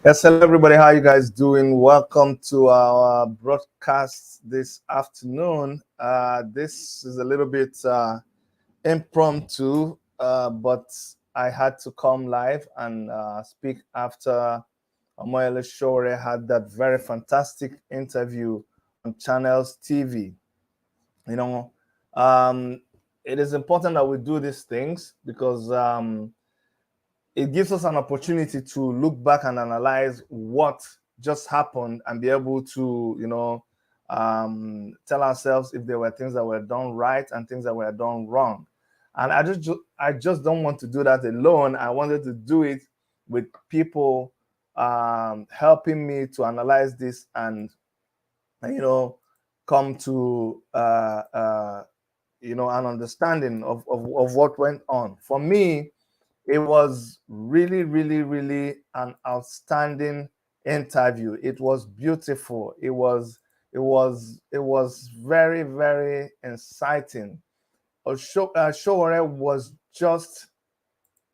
Yes, hello everybody. How you guys doing? Welcome to our broadcast this afternoon. This is a little bit impromptu, but I had to come live and speak after Omoyele Sowore had that very fantastic interview on Channels TV. You know, um, it is important that we do these things because it gives us an opportunity to look back and analyze what just happened and be able to, tell ourselves if there were things that were done right and things that were done wrong. And I just don't want to do that alone. I wanted to do it with people helping me to analyze this and come to an understanding of what went on. For me, it was really, really, really an outstanding interview. It was beautiful. It was very, very inciting. Sowore was just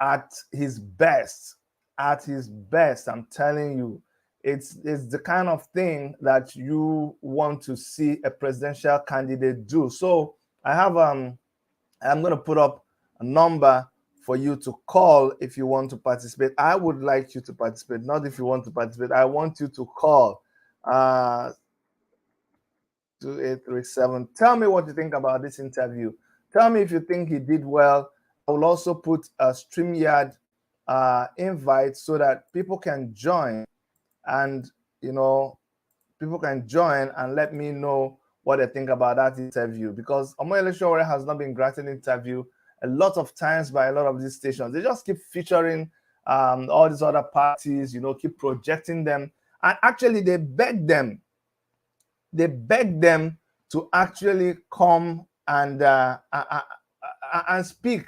at his best. At his best, I'm telling you, it's the kind of thing that you want to see a presidential candidate do. So I'm gonna put up a number for you to call if you want to participate. I would like you to participate, not if you want to participate. I want you to call 2837. Tell me what you think about this interview. Tell me if you think he did well. I will also put a StreamYard invite so that people can join and people can join and let me know what they think about that interview, because Omoyele Sowore has not been granted an interview a lot of times by a lot of these stations. They just keep featuring all these other parties, keep projecting them. And actually, they beg them to actually come and speak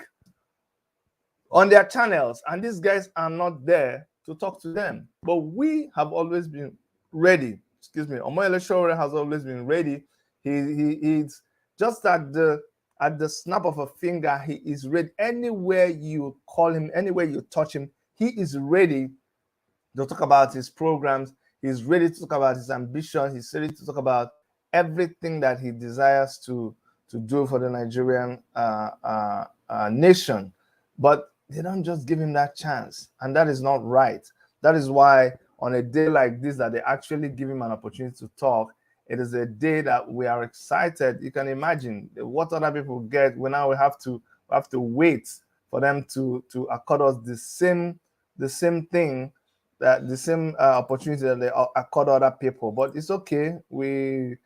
on their channels. And these guys are not there to talk to them. But we have always been ready. Excuse me. Omoyele Sowore has always been ready. He's just at the snap of a finger. He is ready. Anywhere you call him, anywhere you touch him, he is ready to talk about his programs. He's ready to talk about his ambition. He's ready to talk about everything that he desires to do for the Nigerian nation. But they don't just give him that chance, and that is not right. That is why on a day like this that they actually give him an opportunity to talk. It is a day that we are excited. You can imagine what other people get. We have to wait for them to accord us the same thing, that the same opportunity that they accord other people. But it's okay. We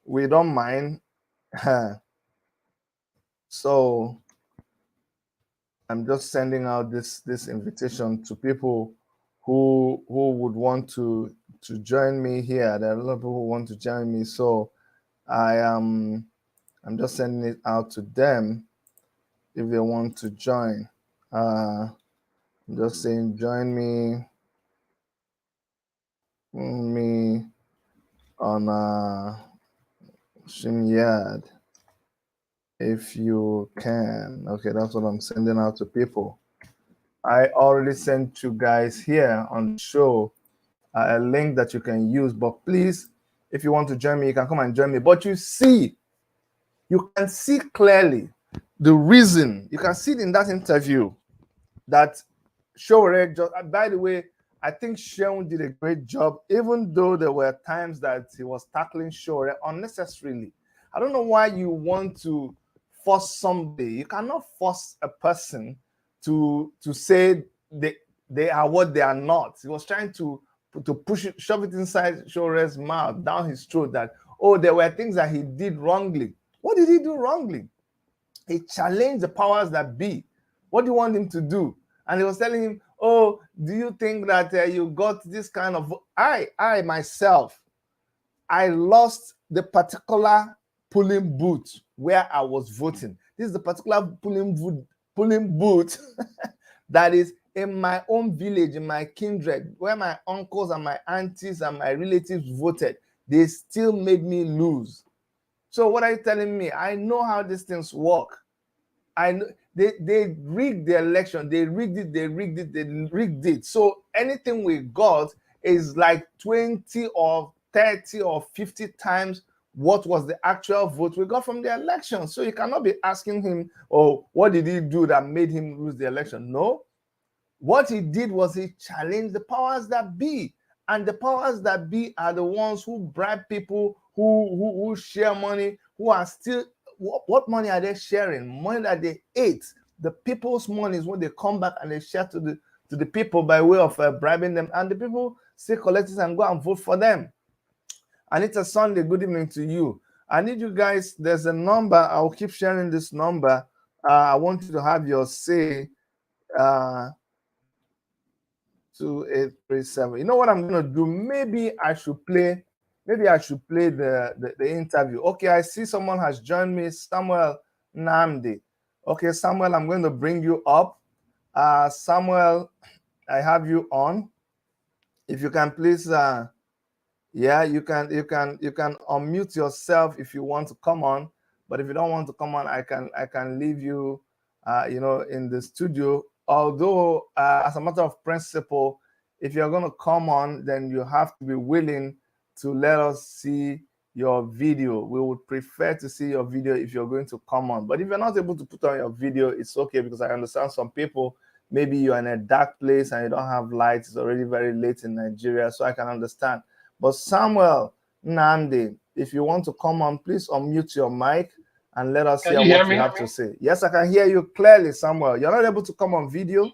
don't mind. So I'm just sending out this invitation to people who would want to join me here. There are a lot of people who want to join me, so I'm just sending it out to them if they want to join. I'm just saying, join me on StreamYard if you can. Okay, that's what I'm sending out to people. I already sent you guys here on the show a link that you can use, but please, if you want to join me, you can come and join me. But you can see clearly the reason. You can see it in that interview that Sowore just, by the way, I think Sheun did a great job, even though there were times that he was tackling Sowore unnecessarily. I don't know why you want to force somebody. You cannot force a person to say they are what they are not. He was trying to push it, shove it inside Sowore's mouth, down his throat, that, oh, there were things that he did wrongly. What did he do wrongly? He challenged the powers that be. What do you want him to do? And he was telling him, oh, do you think that you got this kind of... I myself, I lost the particular polling booth where I was voting. This is the particular polling booth that is in my own village, in my kindred, where my uncles and my aunties and my relatives voted. They still made me lose. So what are you telling me? I know how these things work. I know they rigged the election. They rigged it. So anything we got is like 20 or 30 or 50 times what was the actual vote we got from the election. So you cannot be asking him, oh, what did he do that made him lose the election? No. What he did was he challenged the powers that be. And the powers that be are the ones who bribe people, who share money, who are still, what money are they sharing? Money that they ate. The people's money is when they come back and they share to the people by way of bribing them. And the people still collect it and go and vote for them. Anita Sunday, good evening to you. I need you guys, there's a number, I'll keep sharing this number. I want you to have your say. 2837. You know what I'm gonna do? Maybe I should play the interview. Okay, I see someone has joined me, Samuel Namdi. Okay, Samuel, I'm going to bring you up. Samuel, I have you on. If you can please yeah, you can unmute yourself if you want to come on, but if you don't want to come on, I can leave you you know, in the studio. Although as a matter of principle, if you're going to come on, then you have to be willing to let us see your video. We would prefer to see your video if you're going to come on. But if you're not able to put on your video, it's okay, because I understand some people, maybe you're in a dark place and you don't have lights. It's already very late in Nigeria, so I can understand. But Samuel Nandi, if you want to come on, please unmute your mic and let us hear what you have to say. Yes, I can hear you clearly, Samuel. You're not able to come on video?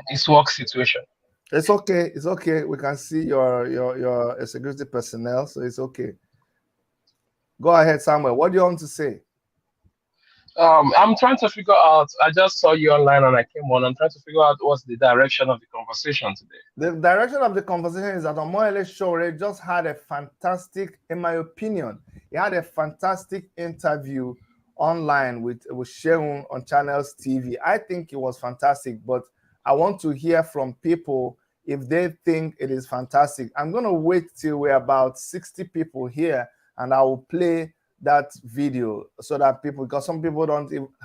It's work situation. It's okay. It's okay. We can see your security personnel, so it's okay. Go ahead, Samuel. What do you want to say? I'm trying to figure out. I just saw you online and I came on. I'm trying to figure out what's the direction of the conversation today. The direction of the conversation is that Omoyele Sowore just had a fantastic, in my opinion, he had a fantastic interview online with Sheun on Channels TV. I think it was fantastic, but I want to hear from people if they think it is fantastic. I'm going to wait till we're about 60 people here, and I will play that video so that people, because some people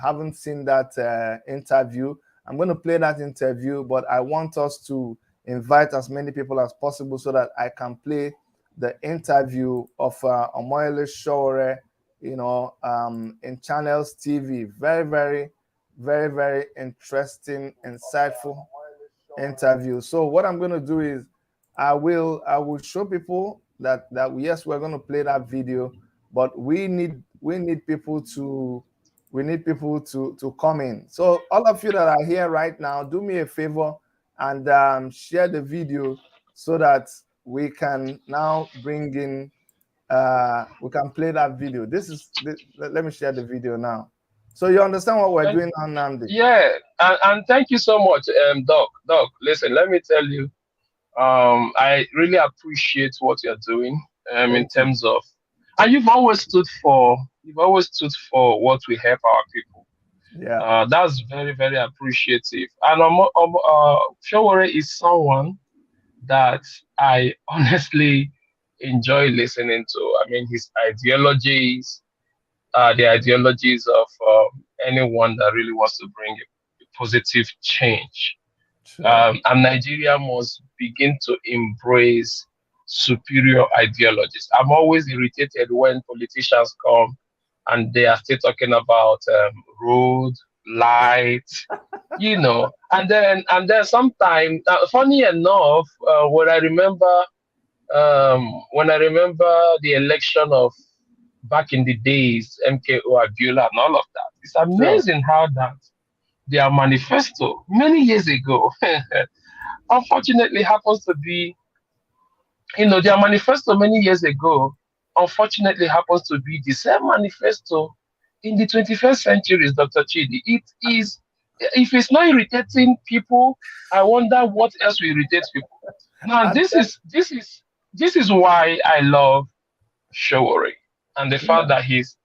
haven't seen that interview. I'm going to play that interview, but I want us to invite as many people as possible so that I can play the interview of Omoyele Sowore, you know, in Channels TV. Very, very, very, very interesting, insightful interview. So what I'm going to do is I will show people that yes, we're going to play that video, but we need people to come in. So all of you that are here right now, do me a favor and share the video so that we can now bring in we can play that video. Let me share the video now. So you understand what we're doing now, Namdi? Yeah, and thank you so much, Doc. Doc, listen, let me tell you, I really appreciate what you're doing in terms of, and you've always stood for what we help our people. Yeah, that's very, very appreciative. And Sowore is someone that I honestly enjoy listening to. I mean, his ideologies, the ideologies of anyone that really wants to bring a positive change. sure. And Nigeria must begin to embrace superior ideologies. I'm always irritated when politicians come and they are still talking about road, light, you know, and then sometimes, funny enough, when I remember the election of back in the days, MKO Abiola and all of that, it's amazing how that their manifesto many years ago, unfortunately, happens to be, their manifesto many years ago, unfortunately, happens to be the same manifesto in the 21st century, Dr. Chidi. It is, if it's not irritating people, I wonder what else will irritate people. Now, this is why I love Sowore and the fact that his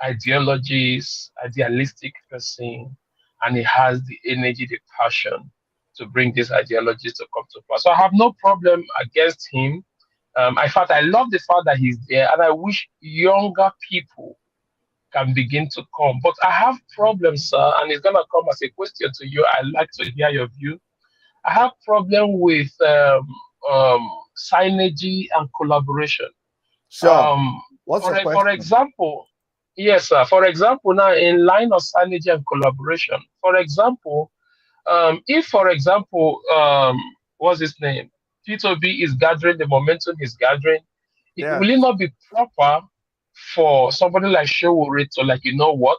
ideologies, idealistic person, and he has the energy, the passion to bring these ideologies to come to pass. So I have no problem against him. In fact, I love the fact that he's there, and I wish younger people can begin to come. But I have problems, sir, and it's gonna come as a question to you. I'd like to hear your view. I have problem with synergy and collaboration. Sure. What's your For question? example, yes, sir. For example, now in line of synergy and collaboration, for example, if, for example, what's his name? P2B is gathering the momentum he's gathering. Will it Yes. not be proper for somebody like Showore to, like, you know what?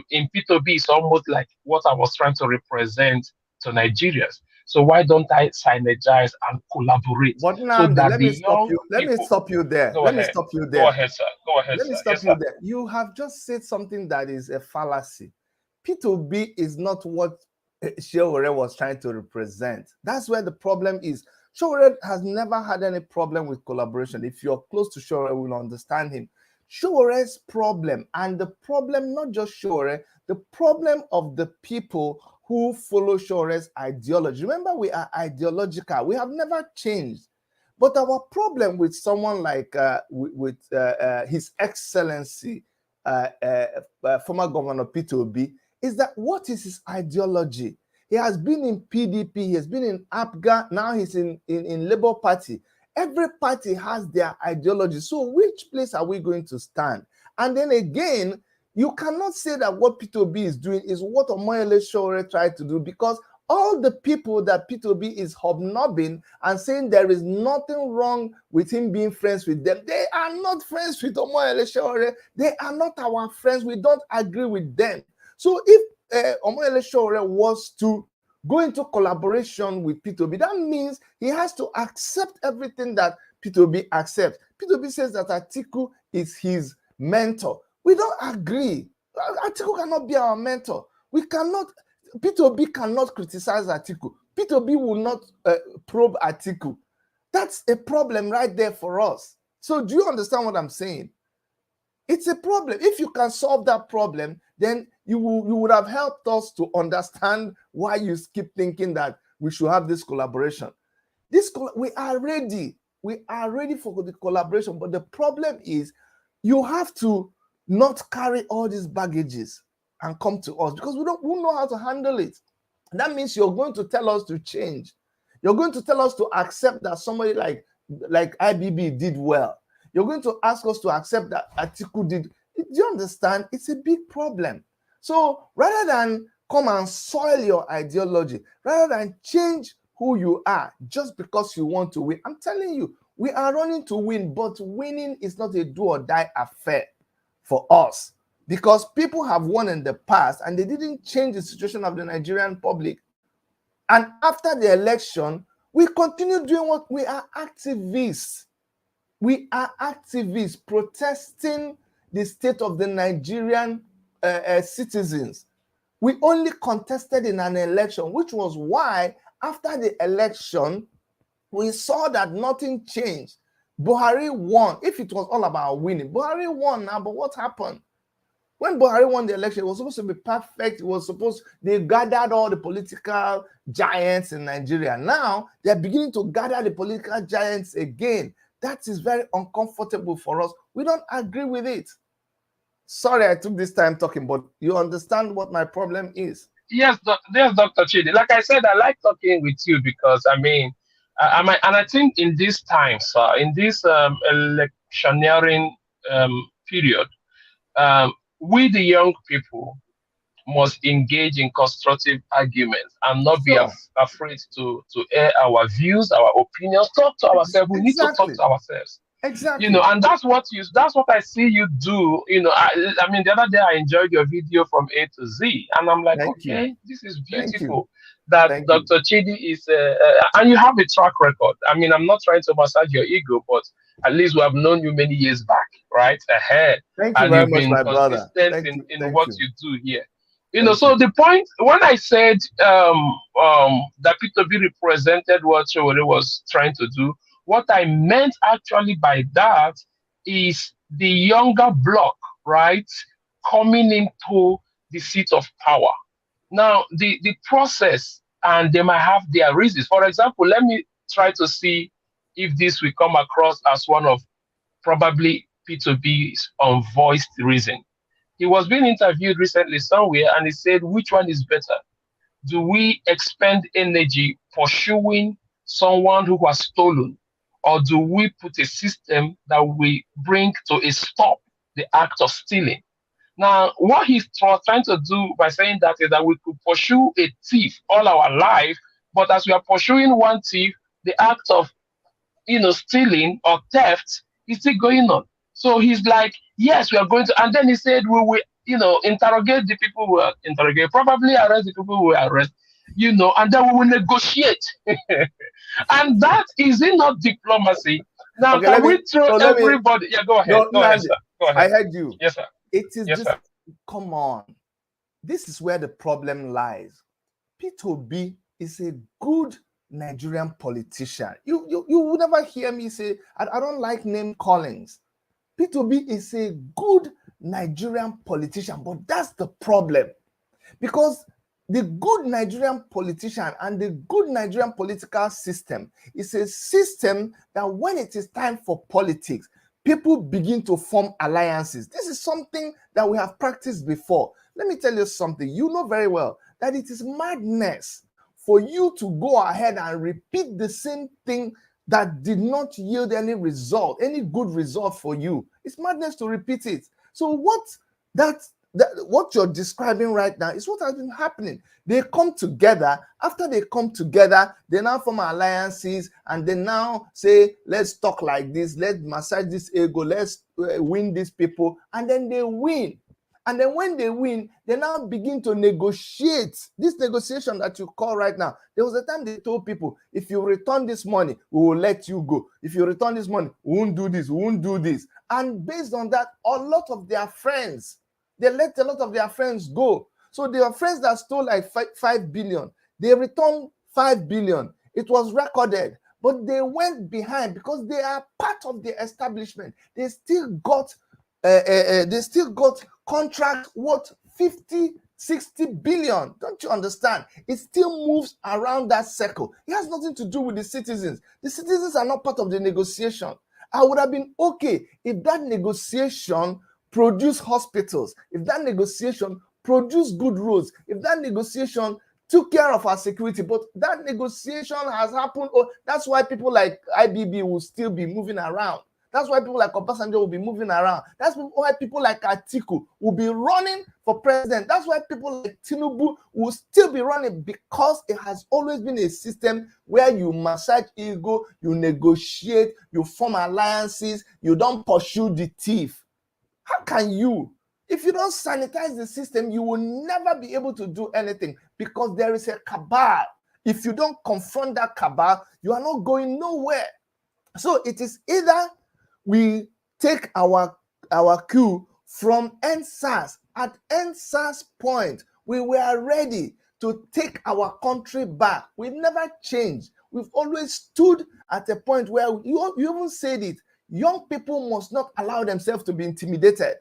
In P2B, it's almost like what I was trying to represent to Nigerians. So why don't I synergize and collaborate But so Namdi, that let the me stop young you. Let me people stop you there. go Let me ahead, stop you go there. ahead, sir, go ahead, Let me sir. stop Yes, you sir. there. You have just said something that is a fallacy. P2B is not what Showore was trying to represent. That's where the problem is. Showore has never had any problem with collaboration. If you're close to Showore, will understand him. Showore's problem, and the problem, not just Showore, the problem of the people who follow Showore's ideology. Remember, we are ideological. We have never changed. But our problem with someone like His Excellency, former Governor Peter Obi, is that what is his ideology? He has been in PDP, he has been in APGA, now he's in Labour Party. Every party has their ideology. So which place are we going to stand? And then again, you cannot say that what Peter Obi is doing is what Omoyele Sowore tried to do, because all the people that P2B is hobnobbing and saying there is nothing wrong with him being friends with them, they are not friends with Omoyele Sowore. They are not our friends. We don't agree with them. So if Omoyele Sowore was to go into collaboration with P2B, that means he has to accept everything that P2B accepts. P2B says that Atiku is his mentor. We don't agree. Atiku cannot be our mentor. We cannot. P2B cannot criticize Atiku. P2B will not probe Atiku. That's a problem right there for us. So do you understand what I'm saying? It's a problem. If you can solve that problem, then you would have helped us to understand why you keep thinking that we should have this collaboration. We are ready. We are ready for the collaboration. But the problem is you have to not carry all these baggages and come to us, because we don't know how to handle it. That means you're going to tell us to change. You're going to tell us to accept that somebody like IBB did well. You're going to ask us to accept that Atiku did. Do you understand? It's a big problem. So rather than come and soil your ideology, rather than change who you are just because you want to win, I'm telling you, we are running to win, but winning is not a do or die affair for us, because people have won in the past and they didn't change the situation of the Nigerian public. And after the election, we continue doing what we are activists. We are activists protesting the state of the Nigerian citizens. We only contested in an election, which was why after the election, we saw that nothing changed. Buhari won. If it was all about winning, Buhari won now, but what happened? When Buhari won the election, it was supposed to be perfect. They gathered all the political giants in Nigeria. Now, they're beginning to gather the political giants again. That is very uncomfortable for us. We don't agree with it. Sorry, I took this time talking, but you understand what my problem is. Yes, yes, Dr. Chidi. Like I said, I like talking with you because I mean, and I think in these times, in this electioneering period, we the young people must engage in constructive arguments and not be Sure. afraid to air our views, our opinions, talk to ourselves. We need to talk Exactly. to ourselves. Exactly. And that's what I see you do. I mean, the other day I enjoyed your video from A to Z, and I'm like, Thank you. okay, this is Thank you. beautiful. That Thank you. Dr. Chidi is, and you have a track record. I mean, I'm not trying to massage your ego, but at least we have known you many years back, right? Ahead, Thank you and very you've much, been my brother. consistent Thank you. in Thank what you. you do here. Thank So you. the point when I said that P2B represented what Showore was trying to do, what I meant actually by that is the younger bloc, right, coming into the seat of power. Now, the process, and they might have their reasons. For example, let me try to see if this will come across as one of probably P2B's unvoiced reason. He was being interviewed recently somewhere, and he said, which one is better? do we expend energy pursuing someone who has stolen, or do we put a system that we bring to a stop the act of stealing? Now, what he's trying to do by saying that is that we could pursue a thief all our life, but as we are pursuing one thief, the act of stealing or theft is still going on. So he's like, yes, we are going to, and then he said we will, interrogate the people who are interrogate, probably arrest the people who are arrest, and then we will negotiate. And that is it not diplomacy? Now, Okay, can we throw everybody? Yeah, go ahead. No, Go ahead, sir. Go I ahead. heard you. Yes, sir. It is Yes, just, sir. come on. This is where the problem lies. P2B is a good Nigerian politician. You will never hear me say, I don't like name callings. P2B is a good Nigerian politician, but that's the problem. Because the good Nigerian politician and the good Nigerian political system is a system that when it is time for politics, people begin to form alliances. This is something that we have practiced before. Let me tell you something. You know very well that it is madness for you to go ahead and repeat the same thing that did not yield any result, any good result for you. It's madness to repeat it. So what you're describing right now is what has been happening. They come together. After they come together, they now form alliances, and they now say, let's talk like this, let's massage this ego, let's win these people, and then they win. And then when they win, they now begin to negotiate. This negotiation that you call right now, there was a time they told people, if you return this money, we will let you go. If you return this money, we won't do this, we won't do this. And based on that, a lot of their friends, they let a lot of their friends go. So there are friends that stole like 5 billion. They returned 5 billion. It was recorded. But they went behind because they are part of the establishment. They still got contract worth 50, 60 billion. Don't you understand? It still moves around that circle. It has nothing to do with the citizens. The citizens are not part of the negotiation. I would have been okay if that negotiation produced hospitals, if that negotiation produced good roads, if that negotiation took care of our security. But that negotiation has happened. Oh, that's why people like IBB will still be moving around. That's why people like Obasanjo will be moving around. That's why people like Atiku will be running for president. That's why people like Tinubu will still be running, because it has always been a system where you massage ego, you negotiate, you form alliances, you don't pursue the thief. How can you? If you don't sanitize the system, you will never be able to do anything, because there is a cabal. If you don't confront that cabal, you are not going nowhere. So it is either we take our cue from NSAS. At NSAS point, we were ready to take our country back. We've never changed. We've always stood at a point where you even said it. Young people must not allow themselves to be intimidated.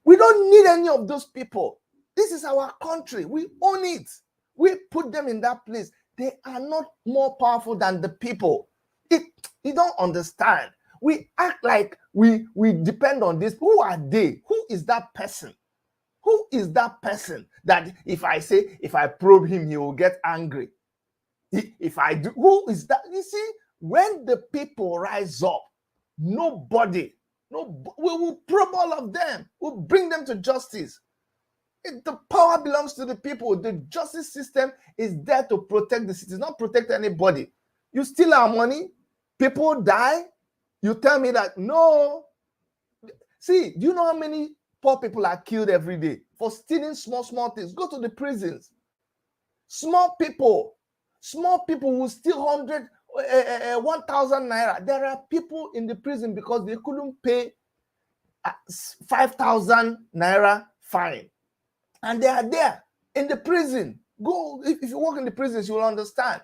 We don't need any of those people. This is our country. We own it. We put them in that place. They are not more powerful than the people. You don't understand. We act like we depend on this. Who are they? Who is that person? Who is that person that if I probe him, he will get angry? If I do, who is that? You see, when the people rise up, we will probe all of them. We'll bring them to justice. The power belongs to the people. The justice system is there to protect the citizens, not protect anybody. You steal our money, people die. You tell me that, no. See, do you know how many poor people are killed every day for stealing small things? Go to the prisons. Small people will steal 1,000 naira. There are people in the prison because they couldn't pay 5,000 naira fine. And they are there in the prison. Go, if you work in the prisons, you will understand.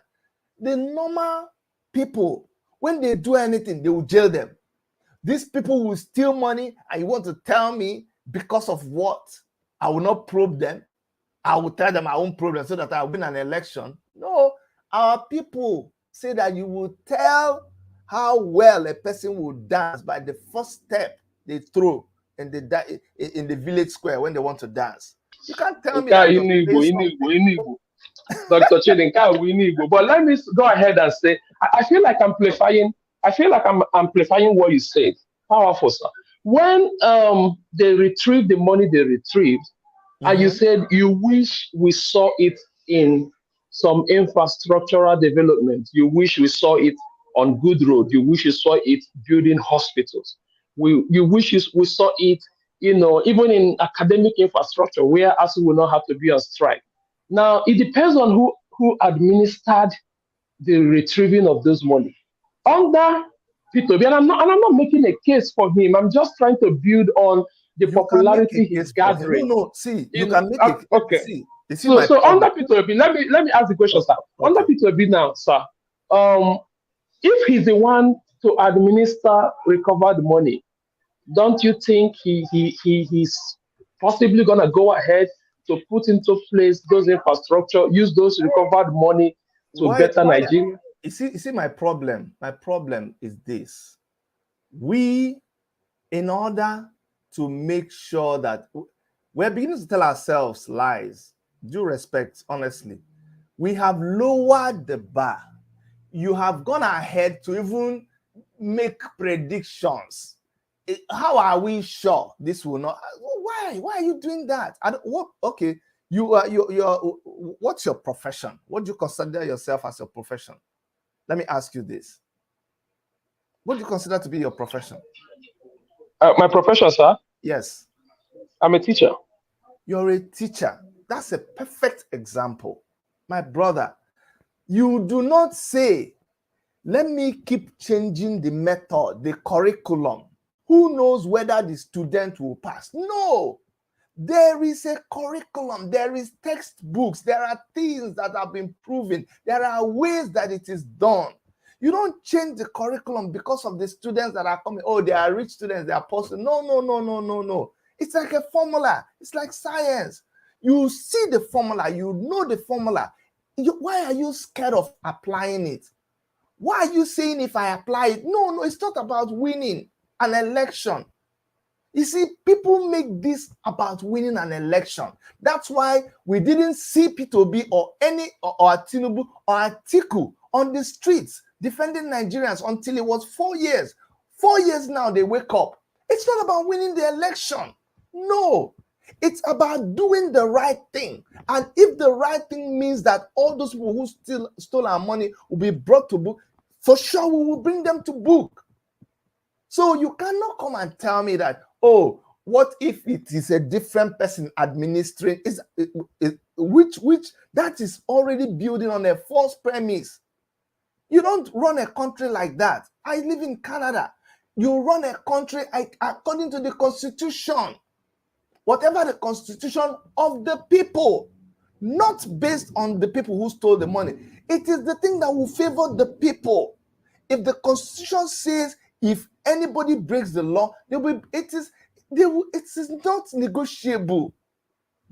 The normal people, when they do anything, they will jail them. These people will steal money, and you want to tell me because of what? I will not probe them. I will tell them I won't probe them so that I will win an election. No, our people say that you will tell how well a person will dance by the first step they throw in the village square when they want to dance. You can't tell me that your Dr. Chidinka Winigo. But let me go ahead and say, I feel like amplifying. I feel like I'm amplifying what you said. Powerful, sir. When they retrieved the money they retrieved, and you said you wish we saw it in some infrastructural development. You wish we saw it on good road. You wish you saw it building hospitals. You wish we saw it, even in academic infrastructure where ASU will not have to be on strike. Now it depends on who administered the retrieving of those money. Under Peter Obi, and I'm not making a case for him. I'm just trying to build on the You can make a popularity he's case for him. gathering. No, see, you can make a Okay. see. You see my So problem. under Peter Obi, let me ask the question, sir. Okay. Under Peter Obi now, sir, if he's the one to administer recovered money, don't you think he's possibly gonna go ahead to put into place those infrastructure, use those recovered money to better Nigeria? You see my problem. My problem is this. We, in order to make sure that we're beginning to tell ourselves lies, due respect, honestly, we have lowered the bar. You have gone ahead to even make predictions. How are we sure this will not? Why are you doing that? Okay, what's your profession? What do you consider yourself as your profession? Let me ask you this. What do you consider to be your profession? My profession, sir? Yes. I'm a teacher. You're a teacher. That's a perfect example. My brother, you do not say, let me keep changing the method, the curriculum. Who knows whether the student will pass? No. There is a curriculum. There is textbooks. There are things that have been proven. There are ways that it is done. You don't change the curriculum because of the students that are coming. Oh, they are rich students. They are poor. No. It's like a formula. It's like science. You see the formula. You know the formula. Why are you scared of applying it? Why are you saying if I apply it? No, it's not about winning an election. You see, people make this about winning an election. That's why we didn't see P2B or Tinubu or Atiku on the streets defending Nigerians until it was 4 years. 4 years now, they wake up. It's not about winning the election. No, it's about doing the right thing. And if the right thing means that all those people who stole our money will be brought to book, for sure we will bring them to book. So you cannot come and tell me that, oh, what if it is a different person administering? Which that is already building on a false premise. You don't run a country like that. I live in Canada. You run a country according to the Constitution. Whatever the Constitution of the people, not based on the people who stole the money. It is the thing that will favor the people. If the Constitution says if anybody breaks the law, it is not negotiable.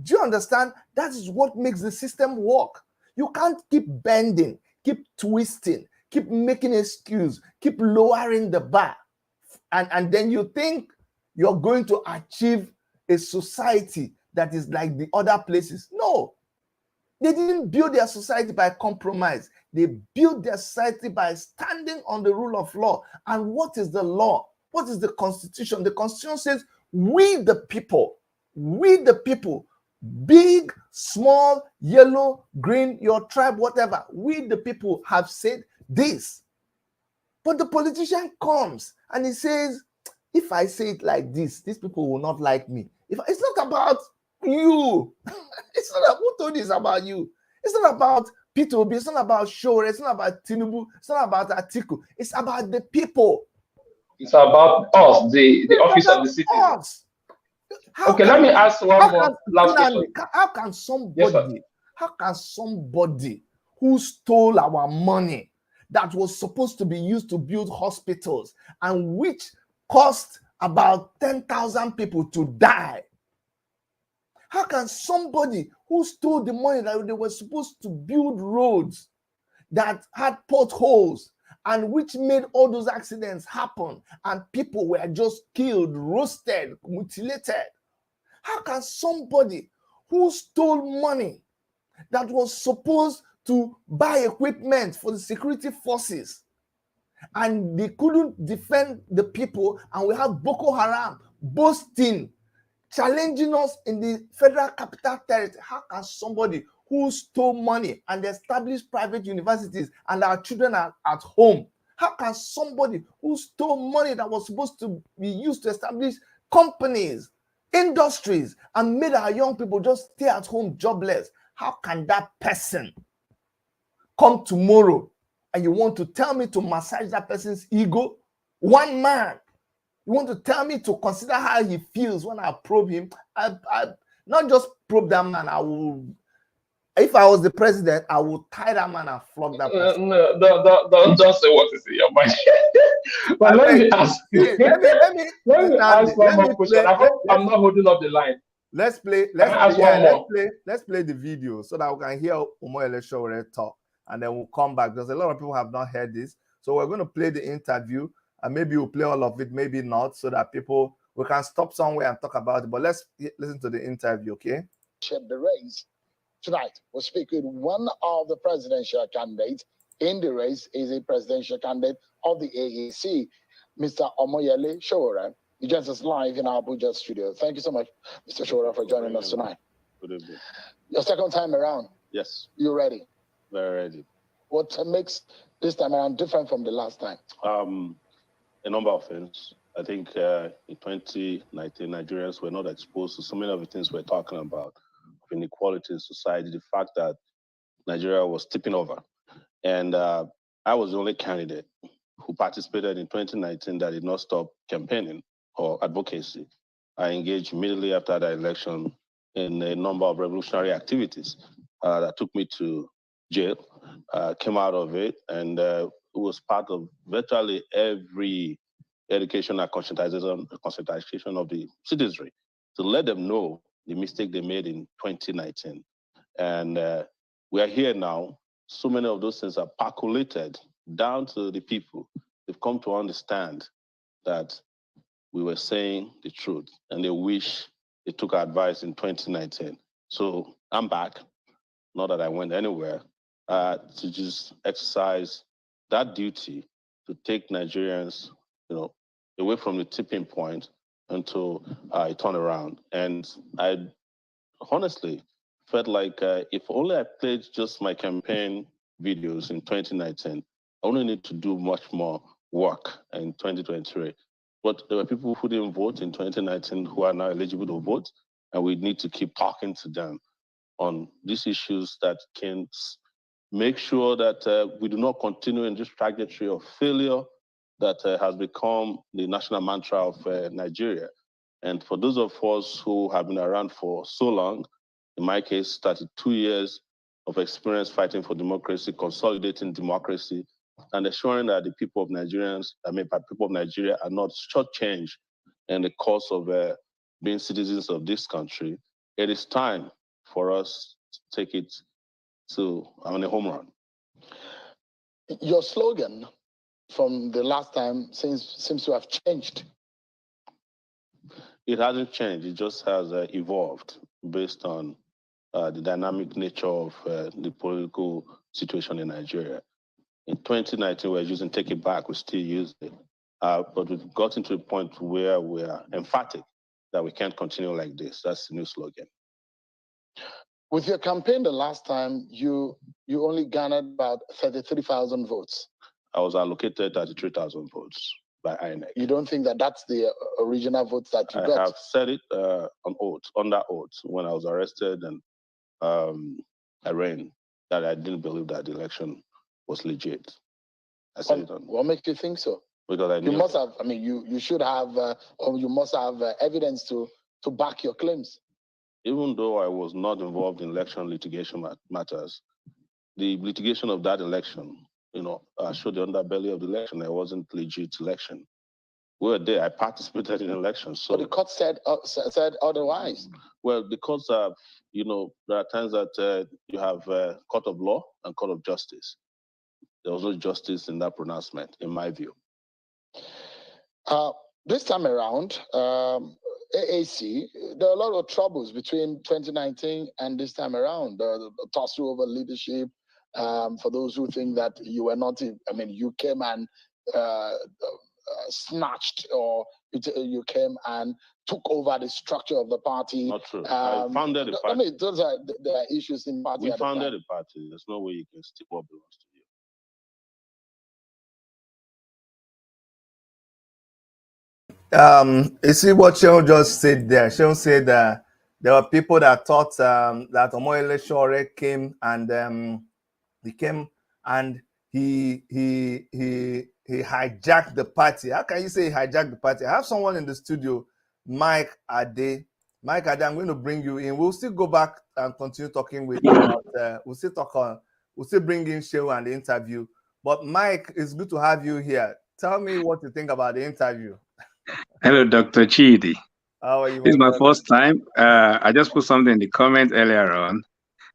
Do you understand? That is what makes the system work. You can't keep bending, keep twisting, keep making excuse, keep lowering the bar, and then you think you're going to achieve a society that is like the other places. No, they didn't build their society by compromise. They built their society by standing on the rule of law. And what is the law? What is the Constitution? The Constitution says, we the people, big, small, yellow, green, your tribe, whatever, we the people have said this. But the politician comes and he says, if I say it like this, these people will not like me. It's not about you. It's not about who told you it's about you. It's not about P2B. It's not about Sowore. It's not about Tinubu. It's not about Atiku. It's about the people. It's about us, the office of the citizen. Us. Okay, let me ask one more last question. How can somebody who stole our money that was supposed to be used to build hospitals and which cost about 10,000 people to die, how can somebody who stole the money that they were supposed to build roads that had potholes and which made all those accidents happen and people were just killed, roasted, mutilated, how can somebody who stole money that was supposed to buy equipment for the security forces, and they couldn't defend the people, and we have Boko Haram boasting, challenging us in the Federal Capital Territory. How can somebody who stole money and established private universities and our children are at home, how can somebody who stole money that was supposed to be used to establish companies, industries, and made our young people just stay at home jobless, how can that person come tomorrow and you want to tell me to massage that person's ego? One man, you want to tell me to consider how he feels when I probe him? I not just probe that man. I will, if I was the president, I would tie that man and flog that person. No, don't say what is in your mind. But let me ask you. Let me ask one more question. I hope I'm not holding up the line. Let's play the video so that we can hear Omoyele Sowore talk, and then we'll come back, because a lot of people have not heard this. So we're going to play the interview, and maybe we'll play all of it, maybe not, so that we can stop somewhere and talk about it. But let's listen to the interview, okay? The race tonight. We'll speak with one of the presidential candidates in the race. Is a presidential candidate of the AAC, Mr. Omoyele Sowore. He joins us live in our Abuja studio. Thank you so much, Mr. Sowore, for joining us tonight. Good evening. Your second time around. Yes. You ready? Very ready. What makes this time around different from the last time? A number of things. I think in 2019, Nigerians were not exposed to so many of the things we're talking about, of inequality in society, the fact that Nigeria was tipping over. And I was the only candidate who participated in 2019 that did not stop campaigning or advocacy. I engaged immediately after the election in a number of revolutionary activities that took me to jail, came out of it, and it was part of virtually every educational conscientization of the citizenry to let them know the mistake they made in 2019. And we are here now. So many of those things are percolated down to the people. They've come to understand that we were saying the truth, and they wish they took our advice in 2019. So I'm back, not that I went anywhere, to just exercise that duty to take Nigerians, away from the tipping point until a turnaround. And I honestly felt like if only I played just my campaign videos in 2019, I only need to do much more work in 2023. But there were people who didn't vote in 2019 who are now eligible to vote, and we need to keep talking to them on these issues that can make sure that we do not continue in this trajectory of failure that has become the national mantra of Nigeria. And for those of us who have been around for so long, in my case, 32 years of experience fighting for democracy, consolidating democracy, and assuring that the people of Nigeria are not shortchanged in the course of being citizens of this country, it is time for us to take it to a home run. Your slogan from the last time seems to have changed. It hasn't changed. It just has evolved based on the dynamic nature of the political situation in Nigeria. In 2019, we were using Take It Back. We still use it. But we've gotten to a point where we are emphatic that we can't continue like this. That's the new slogan. With your campaign the last time, you only garnered about 33,000 votes. I was allocated 33,000 votes by INEC. You don't think that that's the original votes that you got? I have said it on oath, under oath, when I was arrested and arraigned, that I didn't believe that the election was legit. I said it on. What makes you think so? Because I knew you must have. I mean, you should have, or you must have evidence to back your claims. Even though I was not involved in election litigation matters, the litigation of that election, showed the underbelly of the election. It wasn't legit election. We were there. I participated in elections. So but the court said otherwise. Well, because there are times that you have court of law and court of justice. There was no justice in that pronouncement, in my view. This time around, AAC, there are a lot of troubles between 2019 and this time around. The tussle over leadership. For those who think that you were not, you came and snatched, or you came and took over the structure of the party. Not true. I founded the party. Those are the issues in party. We founded the party. There's no way you can steal what belongs to you. You see what Sheon just said there. Sheon said that there were people that thought that Omoyele Sowore came and he hijacked the party. How can you say he hijacked the party? I have someone in the studio, Mike Ade. Mike Ade, I'm going to bring you in. We'll still go back and continue talking with we'll still bring in Shehu and the interview. But Mike, it's good to have you here. Tell me what you think about the interview. Hello, Dr. Chidi. How are you? This is my first time. I just put something in the comment earlier on.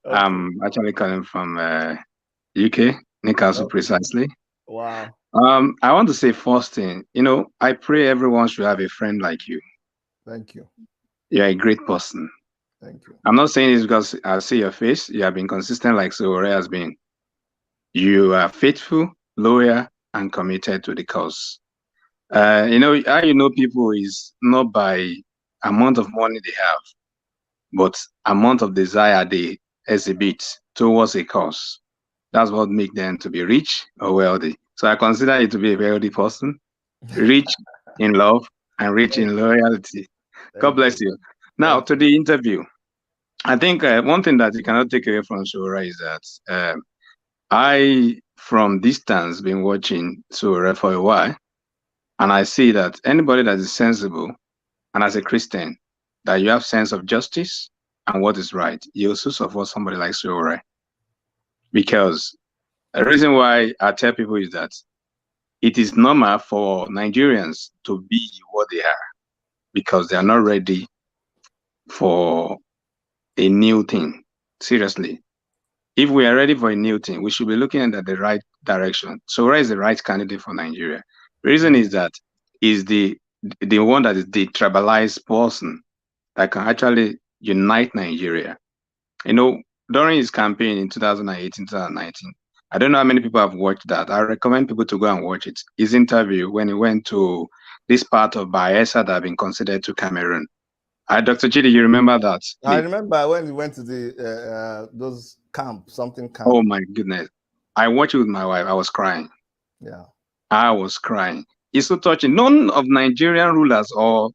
Okay. I'm actually calling from UK, Newcastle precisely. Wow. I want to say first thing, I pray everyone should have a friend like you. Thank you. You're a great person. Thank you. I'm not saying this because I see your face. You have been consistent like Sowore has been. You are faithful, loyal, and committed to the cause. How people is not by amount of money they have, but amount of desire they exhibit towards a cause. That's what makes them to be rich or wealthy. So I consider you to be a wealthy person, rich in love and rich in loyalty. God bless you. Now to the interview. I think one thing that you cannot take away from Sowore is that I, from distance, been watching Sowore for a while. And I see that anybody that is sensible, and as a Christian, that you have sense of justice and what is right, you also support somebody like Sowore. Because the reason why I tell people is that it is normal for Nigerians to be what they are, because they are not ready for a new thing. Seriously. If we are ready for a new thing, we should be looking at the right direction. Sowore is the right candidate for Nigeria. The reason is that is the one that is the tribalized person that can actually unite Nigeria. During his campaign in 2018, 2019, I don't know how many people have watched that. I recommend people to go and watch it. His interview when he went to this part of Biafra that have been considered to Cameroon. Dr. Chidi, you remember that? I remember when we went to the those camp. Oh my goodness. I watched it with my wife. I was crying. Yeah. I was crying. It's so touching. None of Nigerian rulers or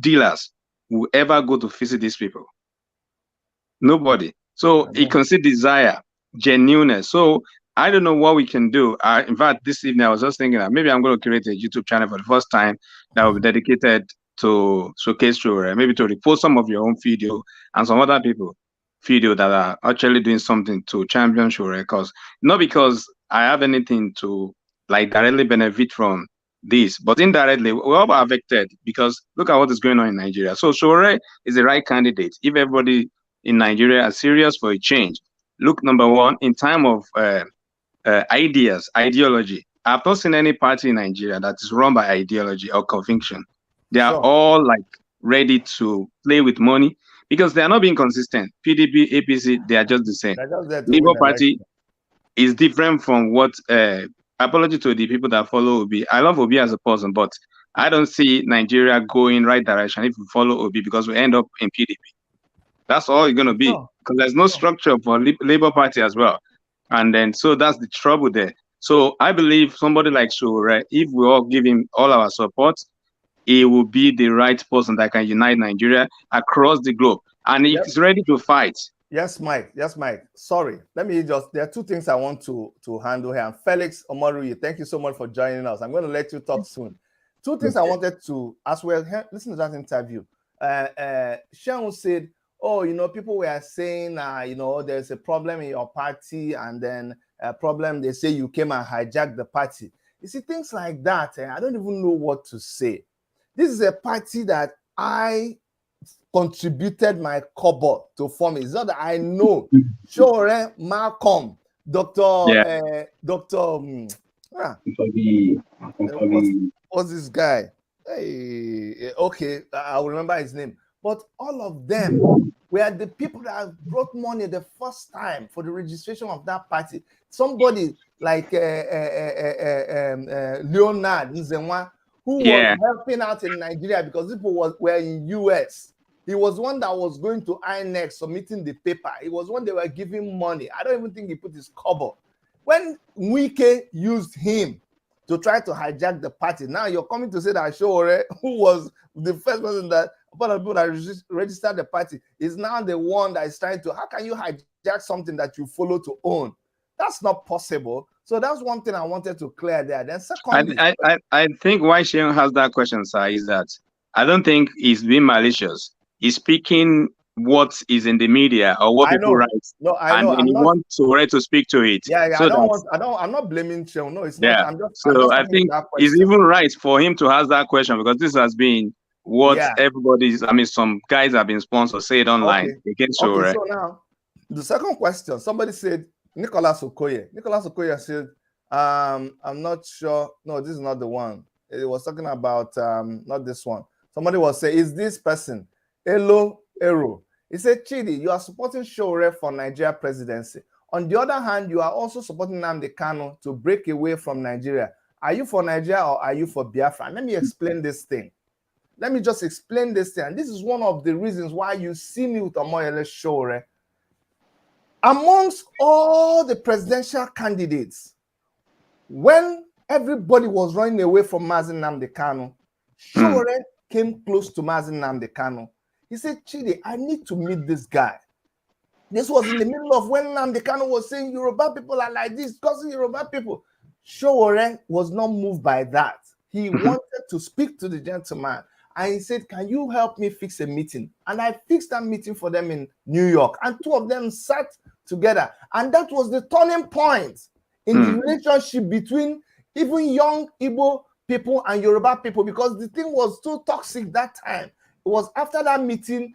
dealers will ever go to visit these people. Nobody. So he can see desire, genuineness. So I don't know what we can do. In fact, this evening I was just thinking that maybe I'm going to create a YouTube channel for the first time that will be dedicated to showcase Sowore, maybe to repost some of your own video and some other people video that are actually doing something to champion Sowore. Not because I have anything to directly benefit from this, but indirectly we're all affected because look at what is going on in Nigeria. So Sowore is the right candidate if everybody in Nigeria are serious for a change. Look, number one, in time of ideology, I've not seen any party in Nigeria that is run by ideology or conviction. They are all ready to play with money because they are not being consistent. PDP, APC, they are just the same. Labour Party is different from what apology to the people that follow Obi. I love Obi as a person, but I don't see Nigeria going right direction if we follow Obi because we end up in PDP. That's all it's going to be because there's no structure for Labour Party as well. And then, so that's the trouble there. So I believe somebody like Sowore, if we all give him all our support, he will be the right person that can unite Nigeria across the globe. And he's ready to fight. Yes, Mike. Yes, Mike. Sorry. Let me there are two things I want to handle here. And Felix Omoruyi, thank you so much for joining us. I'm going to let you talk soon. Two things I wanted to, as well, listen to that interview. Shehu said, people were saying, there's a problem in your party, and then a problem, they say you came and hijacked the party. You see, things like that, I don't even know what to say. This is a party that I contributed my kobo to form. It's not that I know. Sowore, Malcolm, what's this guy? Hey, okay, I'll remember his name. But all of them were the people that brought money the first time for the registration of that party. Somebody like Leonard Nzenwa, who was helping out in Nigeria because people were in US. He was one that was going to INEC submitting the paper. He was one they were giving money. I don't even think he put his cover. When Wike used him to try to hijack the party, now you're coming to say that Sowore, who was the first person that, part of people that registered the party, is now the one that is trying to, how can you hijack something that you follow to own? That's not possible. So that's one thing I wanted to clear there. Then secondly, I think why Sheon has that question, sir, is that I don't think he's being malicious. He's speaking what is in the media or what people write. No, I know. And he wants Sowore to speak to it. Yeah, so I'm not blaming Sheon. No, it's not. I think it's even right for him to ask that question, because this has been what everybody's, I mean, some guys have been sponsored, say it online against Sowore. So now, the second question, somebody said, Nicholas Okoye. Nicholas Okoye said, I'm not sure. No, this is not the one. It was talking about, not this one. Somebody was saying, is this person, Elo Ero? He said, Chidi, you are supporting Sowore for Nigeria presidency. On the other hand, you are also supporting Nnamdi Kanu to break away from Nigeria. Are you for Nigeria or are you for Biafra? Let me explain this thing. Let me just explain this thing. And this is one of the reasons why you see me with Omoyele Sowore. Amongst all the presidential candidates, when everybody was running away from Mazi Nnamdi Kanu, Sowore came close to Mazi Nnamdi Kanu. He said, Chidi, I need to meet this guy. This was in the middle of when Nnamdi Kanu was saying Yoruba people are like this, causing Yoruba people. Sowore was not moved by that. He wanted to speak to the gentleman. And he said, can you help me fix a meeting? And I fixed that meeting for them in New York. And two of them sat together. And that was the turning point in the relationship between even young Igbo people and Yoruba people, because the thing was too toxic that time. It was after that meeting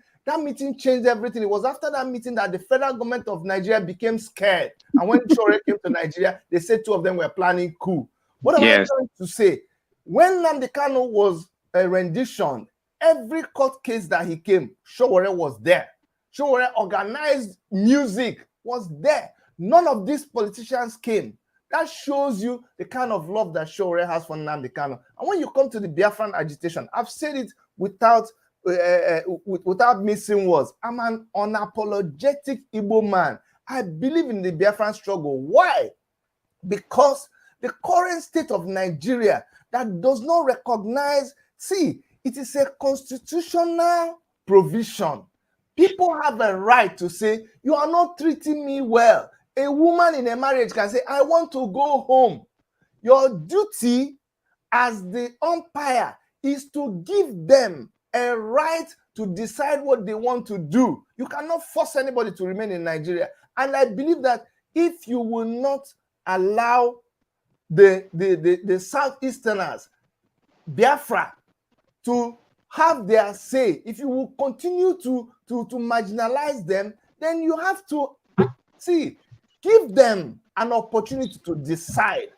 changed everything. It was after that meeting that the federal government of Nigeria became scared. And when Sowore came to Nigeria, they said two of them were planning coup. What am I trying to say? When Nnamdi Kanu was a rendition, every court case that he came, Sowore was there. Sowore organized music, was there. None of these politicians came. That shows you the kind of love that Sowore has for Nnamdi Kanu. And when you come to the Biafran agitation, I've said it without missing words. I'm an unapologetic Igbo man. I believe in the Biafran struggle. Why? Because the current state of Nigeria that does not recognize, see, it is a constitutional provision. People have a right to say, you are not treating me well. A woman in a marriage can say, I want to go home. Your duty as the umpire is to give them a right to decide what they want to do. You cannot force anybody to remain in Nigeria. And I believe that if you will not allow the Southeasterners, Biafra, to have their say, if you will continue to marginalize them, then you have to give them an opportunity to decide.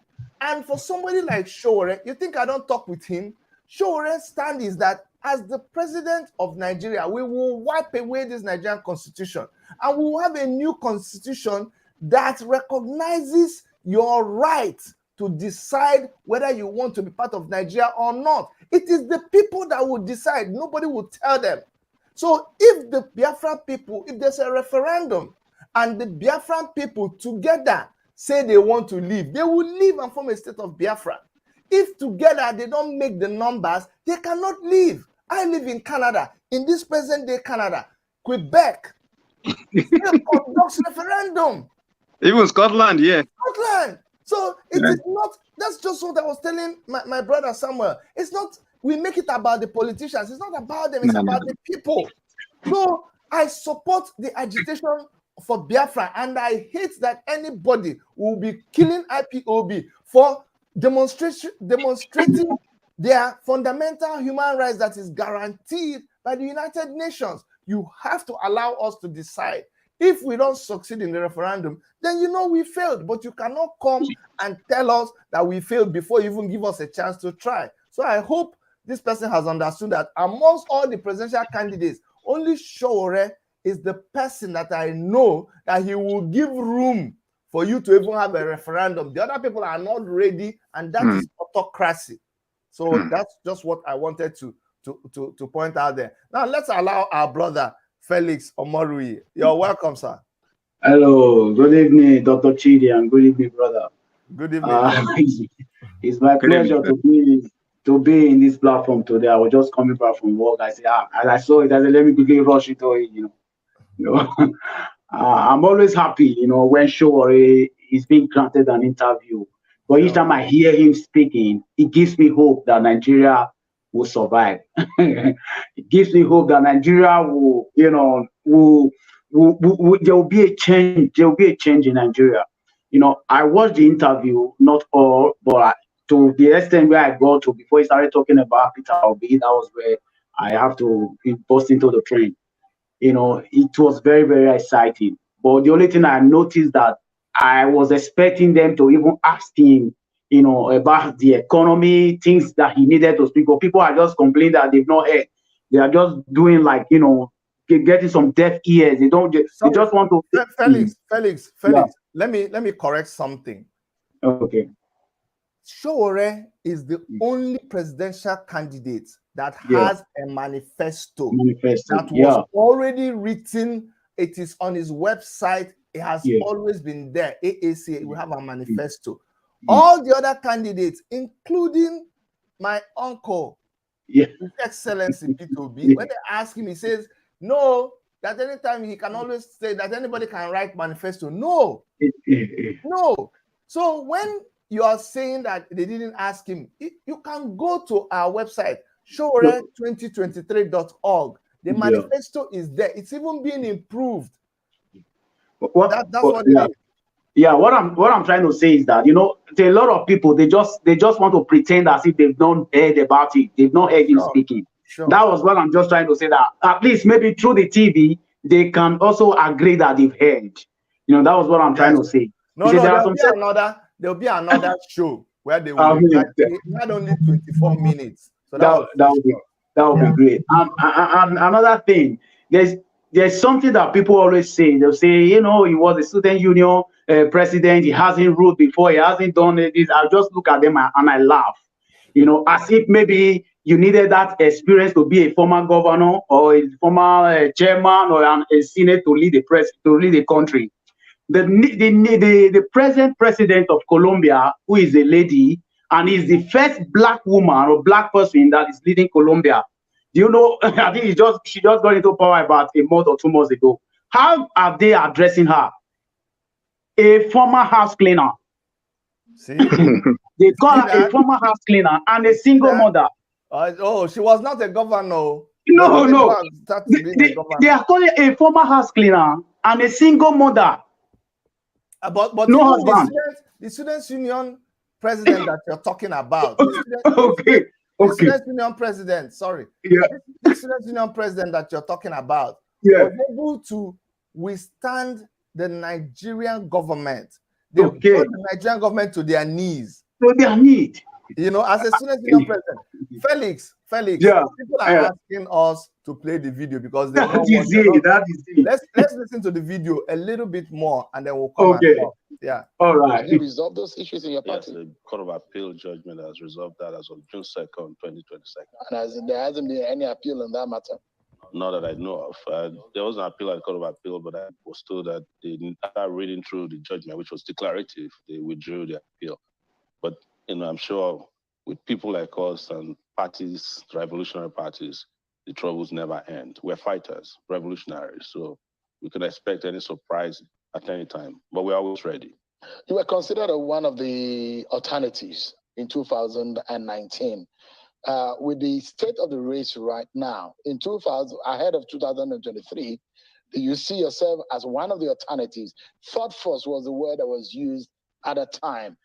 And for somebody like Sowore, you think I don't talk with him? Showore's stand is that as the president of Nigeria, we will wipe away this Nigerian constitution and we will have a new constitution that recognizes your right to decide whether you want to be part of Nigeria or not. It is the people that will decide. Nobody will tell them. So if the Biafran people, if there's a referendum and the Biafran people together say they want to leave, they will leave and form a state of Biafra. If together they don't make the numbers, they cannot leave. I live in Canada, in this present day Canada, Quebec. Still conducts referendum. Even Scotland, Scotland. So it is not, that's just what I was telling my brother Samuel. It's not, we make it about the politicians. It's not about them, it's about the people. So I support the agitation for Biafra, and I hate that anybody will be killing IPOB for demonstrating their fundamental human rights that is guaranteed by the United Nations. You have to allow us to decide. If we don't succeed in the referendum, then you know we failed. But you cannot come and tell us that we failed before you even give us a chance to try. So I hope this person has understood that amongst all the presidential candidates, only Sowore is the person that I know that he will give room for you to even have a referendum. The other people are not ready, and that is autocracy. So that's just what I wanted to point out there. Now let's allow our brother Felix Omorui. You're welcome, sir. Hello, good evening, Dr. Chidi, and good evening, brother. Good evening. It's my pleasure to be in this platform today. I was just coming back from work. I said, and I saw it. I said, let me quickly rush it on, you know. I'm always happy, when Sowore is being granted an interview. But each time I hear him speaking, it gives me hope that Nigeria will survive. It gives me hope that Nigeria will, there will be a change. There will be a change in Nigeria. I watched the interview, not all, but to the extent where I got to before he started talking about Peter Obi, that was where I have to bust into the train. It was very, very exciting. But the only thing I noticed that I was expecting them to even ask him, about the economy, things that he needed to speak of. People are just complaining that they've not heard. They are just doing like, getting some deaf ears. They don't. They just want to. Felix. Yeah. Let me correct something. Okay. Sowore is the only presidential candidate that has a manifesto that was already written. It is on his website. It has always been there. AAC, we have a manifesto. All the other candidates, including my uncle, His Excellency P2B, when they ask him, he says, no, that anytime he can always say that anybody can write manifesto. No. No. So when you are saying that they didn't ask him, you can go to our website, Sowore2023.org. The manifesto is there. It's even being improved. That's what it is. Yeah, what I'm trying to say is that, there are a lot of people, they just want to pretend as if they've not heard about it. They've not heard him speaking. Sure. That was what I'm just trying to say, that at least maybe through the TV, they can also agree that they've heard. That was what I'm trying to say. There'll be another show where they will not only 24 minutes. So that would be great. And another thing, there's something that people always say. They'll say, he was a student union president. He hasn't ruled before. He hasn't done this. I just look at them and I laugh. As if maybe you needed that experience to be a former governor or a former chairman or a senate to lead the country. The present president of Colombia, who is a lady, and is the first black woman or black person that is leading Colombia. Do you know? I think she just got into power about a month or 2 months ago. How are they addressing her? A former house cleaner. See, they call her a former house cleaner and a single mother. She was not a governor. No. They are calling a former house cleaner and a single mother. But no husband. The students' union president that you're talking about. The students' union president, sorry. Yeah. The students' union president that you're talking about was able to withstand the Nigerian government. They brought the Nigerian government to their knees. As a student union president. Felix, people are asking us to play the video because they know Let's listen to the video a little bit more and then we'll come and talk. Yeah. All right. Have you resolved those issues in your party? Yes, the Court of Appeal judgment has resolved that as of June 2nd, 2022. And there hasn't been any appeal in that matter? Not that I know of. There was an appeal at the Court of Appeal, but I was told that after reading through the judgment, which was declarative, they withdrew the appeal. But I'm sure with people like us and parties, revolutionary parties, the troubles never end. We're fighters, revolutionaries, so we can expect any surprise at any time, but we're always ready. You were considered one of the alternatives in 2019. With the state of the race right now, ahead of 2023, do you see yourself as one of the alternatives? Third force was the word that was used at a time.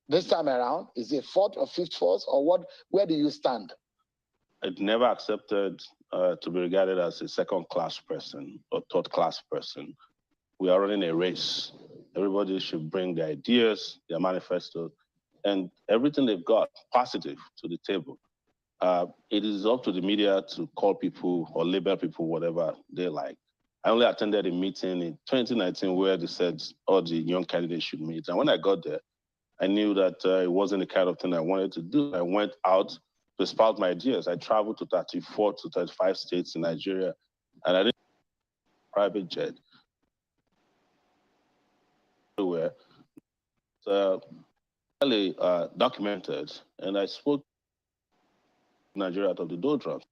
This time around, is it fourth or fifth force, or what? Where do you stand? I'd never accepted to be regarded as a second-class person or third-class person. We are running a race. Everybody should bring their ideas, their manifestos, and everything they've got positive to the table. it is up to the media to call people or label people whatever they like. I only attended a meeting in 2019 where they said all the young candidates should meet. And when I got there, I knew that it wasn't the kind of thing I wanted to do. I went out to espouse my ideas. I traveled to 34 to 35 states in Nigeria, and I didn't have a private jet. Everywhere. Really documented, and I spoke Nigeria out of the doldrums.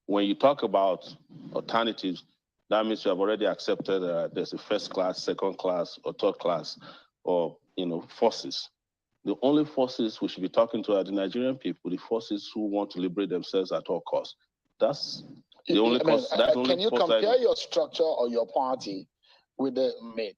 When you talk about alternatives, that means you have already accepted there's a first class, second class, or third class, or forces. The only forces we should be talking to are the Nigerian people, the forces who want to liberate themselves at all costs. That's the only cause. Can you compare your structure or your party with the mate?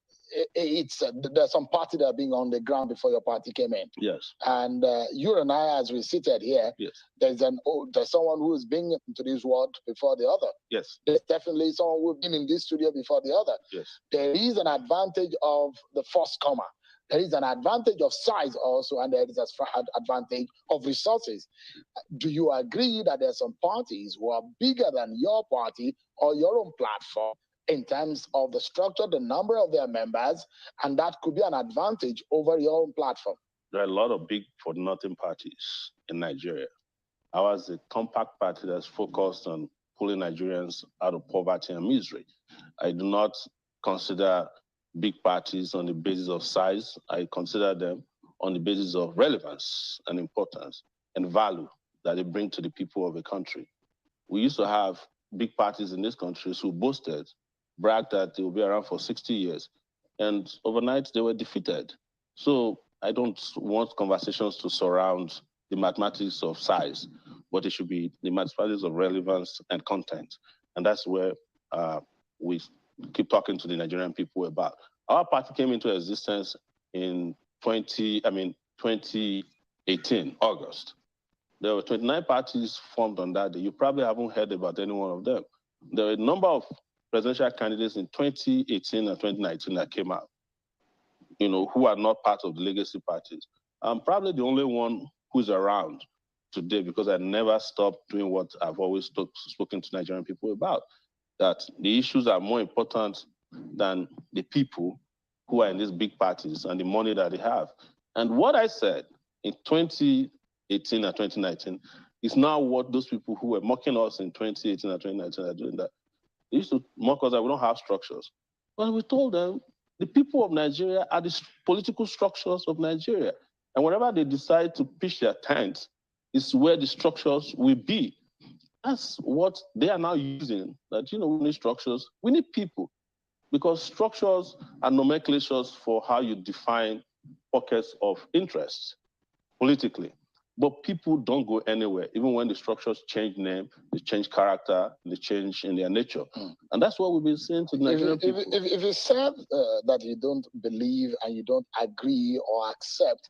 There's some party that are being on the ground before your party came in. Yes. And you and I, as we seated here, yes, there's someone who is being into this world before the other. Yes. There's definitely someone who's been in this studio before the other. Yes. There is an advantage of the first comer. There is an advantage of size also, and there is an advantage of resources. Do you agree that there are some parties who are bigger than your party or your own platform in terms of the structure, the number of their members, and that could be an advantage over your own platform? There are a lot of big for-nothing parties in Nigeria. Ours is a compact party that's focused on pulling Nigerians out of poverty and misery. I do not consider big parties on the basis of size. I consider them on the basis of relevance and importance and value that they bring to the people of a country. We used to have big parties in this country who boasted, bragged that they will be around for 60 years, and overnight they were defeated. So I don't want conversations to surround the mathematics of size, but it should be the mathematics of relevance and content. And that's where we keep talking to the Nigerian people about. Our party came into existence in 2018, August. There were 29 parties formed on that day. You probably haven't heard about any one of them. There were a number of presidential candidates in 2018 and 2019 that came out, who are not part of the legacy parties. I'm probably the only one who's around today because I never stopped doing what I've always spoken to Nigerian people about, that the issues are more important than the people who are in these big parties and the money that they have. And what I said in 2018 and 2019 is now what those people who were mocking us in 2018 and 2019 are doing. That they used to mock us that we don't have structures. But we told them the people of Nigeria are the political structures of Nigeria. And wherever they decide to pitch their tent is where the structures will be. That's what they are now using, that, we need structures. We need people, because structures are nomenclatures for how you define pockets of interest politically. But people don't go anywhere, even when the structures change name, they change character, they change in their nature. And that's what we've been saying to the Nigerian people. If you said that you don't believe and you don't agree or accept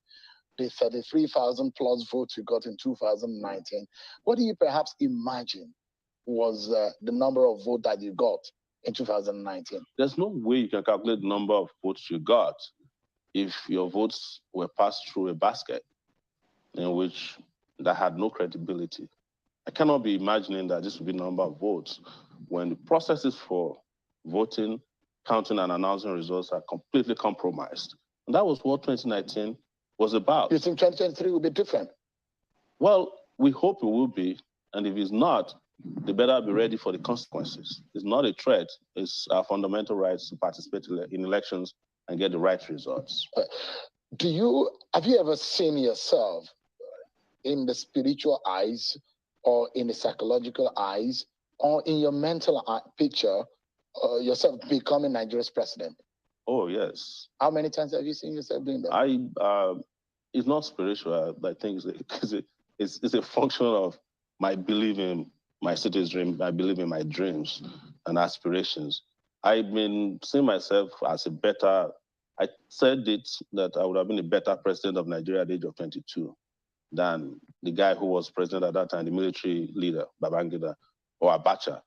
the 33,000 plus votes you got in 2019, what do you perhaps imagine was the number of votes that you got in 2019? There's no way you can calculate the number of votes you got if your votes were passed through a basket in which that had no credibility. I cannot be imagining that this would be the number of votes when the processes for voting, counting, and announcing results are completely compromised. And that was what 2019 was about. You think 2023 will be different? Well, we hope it will be. And if it's not, they better be ready for the consequences. It's not a threat. It's our fundamental rights to participate in elections and get the right results. Have you ever seen yourself in the spiritual eyes or in the psychological eyes or in your mental picture yourself becoming Nigeria's president? Oh, yes. How many times have you seen yourself doing that? It's not spiritual. I think it's a function of my belief in my city's dream. I believe in my dreams and aspirations. I've been seeing myself as I said it that I would have been a better president of Nigeria at the age of 22 than the guy who was president at that time, the military leader, Babangida, or Abacha,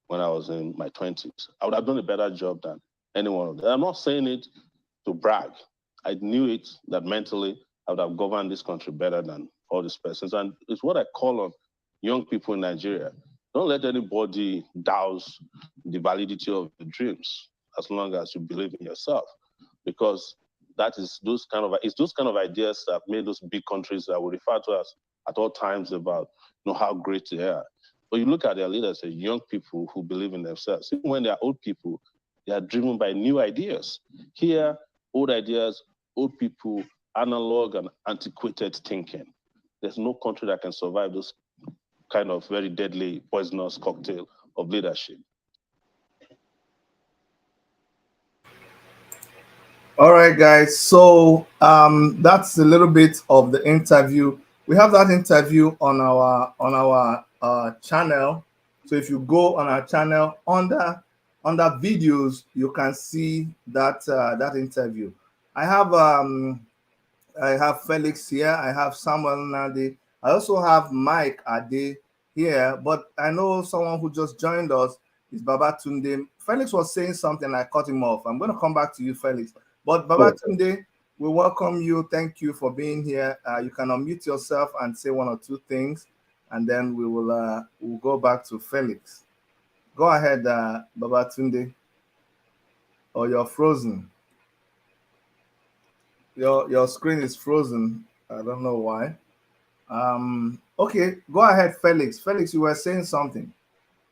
when I was in my 20s. I would have done a better job than any one of them. I'm not saying it to brag. I knew it that mentally I would have governed this country better than all these persons. And it's what I call on young people in Nigeria. Don't let anybody douse the validity of your dreams as long as you believe in yourself. Because it's those kind of ideas that made those big countries that we refer to as at all times about how great they are. But you look at their leaders, they're young people who believe in themselves. Even when they're old people, they are driven by new ideas. Here, old ideas, old people, analog and antiquated thinking. There's no country that can survive those kind of very deadly, poisonous cocktail of leadership. All right, guys. So that's a little bit of the interview. We have that interview on our channel. So if you go on our channel under videos, you can see that that interview. I have Felix here. I have Samuel Nadi. I also have Mike Ade here. But I know someone who just joined us is Babatunde. Felix was saying something. I cut him off. I'm going to come back to you, Felix. But Babatunde, we welcome you. Thank you for being here. You can unmute yourself and say one or two things, and then we'll go back to Felix. Go ahead, Babatunde. Or you're frozen. Your screen is frozen. I don't know why. Okay, go ahead, Felix. Felix, you were saying something.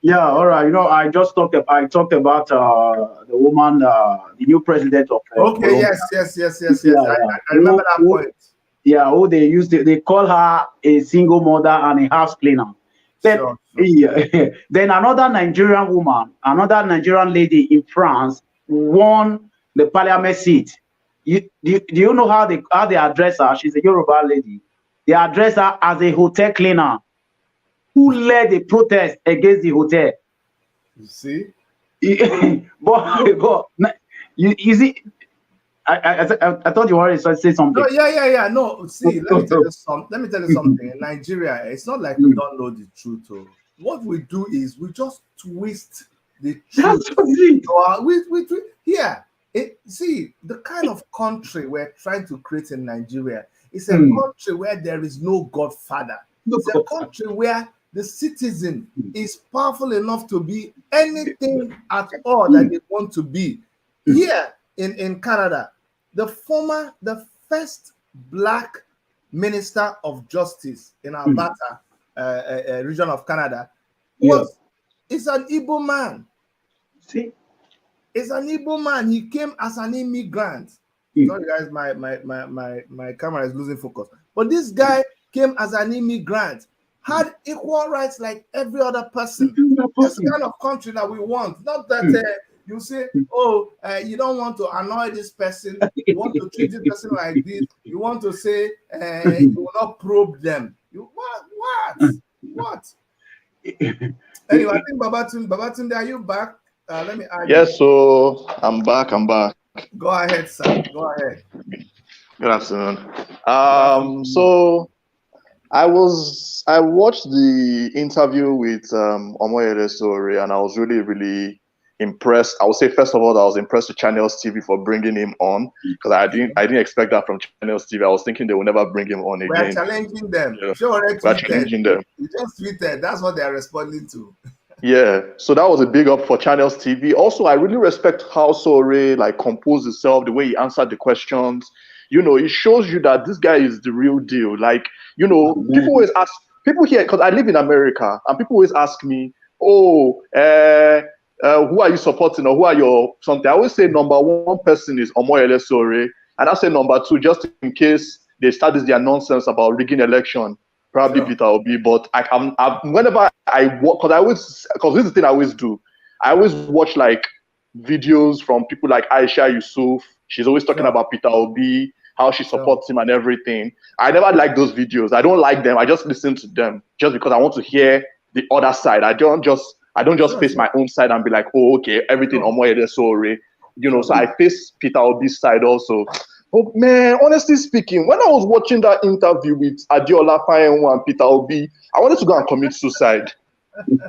Yeah, all right. I talked about the woman, the new president of. Okay, yes. I remember that point. Yeah, they call her a single mother and a house cleaner. Then, Sure. Yeah, then another Nigerian woman, another Nigerian lady in France won the parliament seat. Do you know how they address her? She's a Yoruba lady. They address her as a hotel cleaner who led a protest against the hotel. You see? but you see, I thought you wanted to say something. No, yeah. No, see, let me tell you something. In Nigeria, it's not like we don't know the truth. What we do is we just twist the truth. See, the kind of country we're trying to create in Nigeria is a country where there is no godfather. It's a country where the citizen is powerful enough to be anything at all that they want to be. Here in Canada, the first Black Minister of Justice in Alberta region of Canada is an Igbo man. See? It's an Igbo man. He came as an immigrant. Sorry, guys, my camera is losing focus. But this guy came as an immigrant, had equal rights like every other person. That's the kind of country that we want. Not that you say, you don't want to annoy this person. You want to treat this person like this. You want to say you will not probe them. What? Anyway, I think Babatunde, are you back? Let me add. Yes, so I'm back. Go ahead, sir. Go ahead. Good afternoon. So I watched the interview with Omoyele Sowore, and I was really, really impressed. I would say, first of all, I was impressed with Channels TV for bringing him on, because I didn't expect that from Channels TV. I was thinking they would never bring him on again. We're challenging them. Yeah. We're challenging them. You just tweeted. That's what they're responding to. Yeah, so that was a big up for Channels TV. Also, I really respect how Sowore composed himself, the way he answered the questions. It shows you that this guy is the real deal. People always ask, people here, because I live in America, and people always ask me, who are you supporting, or who are your something? I always say number one person is Omoyele Sowore, and I say number two, just in case they start their nonsense about rigging election, probably Peter Obi. But whenever I watch, because this is the thing I always do, I always watch videos from people like Aisha Yusuf. She's always talking about Peter Obi, how she supports him and everything. I never like those videos. I don't like them. I just listen to them just because I want to hear the other side. I don't just face my own side and be like, okay, everything Omoyele Sowore. So I face Peter Obi's side also. But man, honestly speaking, when I was watching that interview with Adeola Fayenwu and Peter Obi, I wanted to go and commit suicide.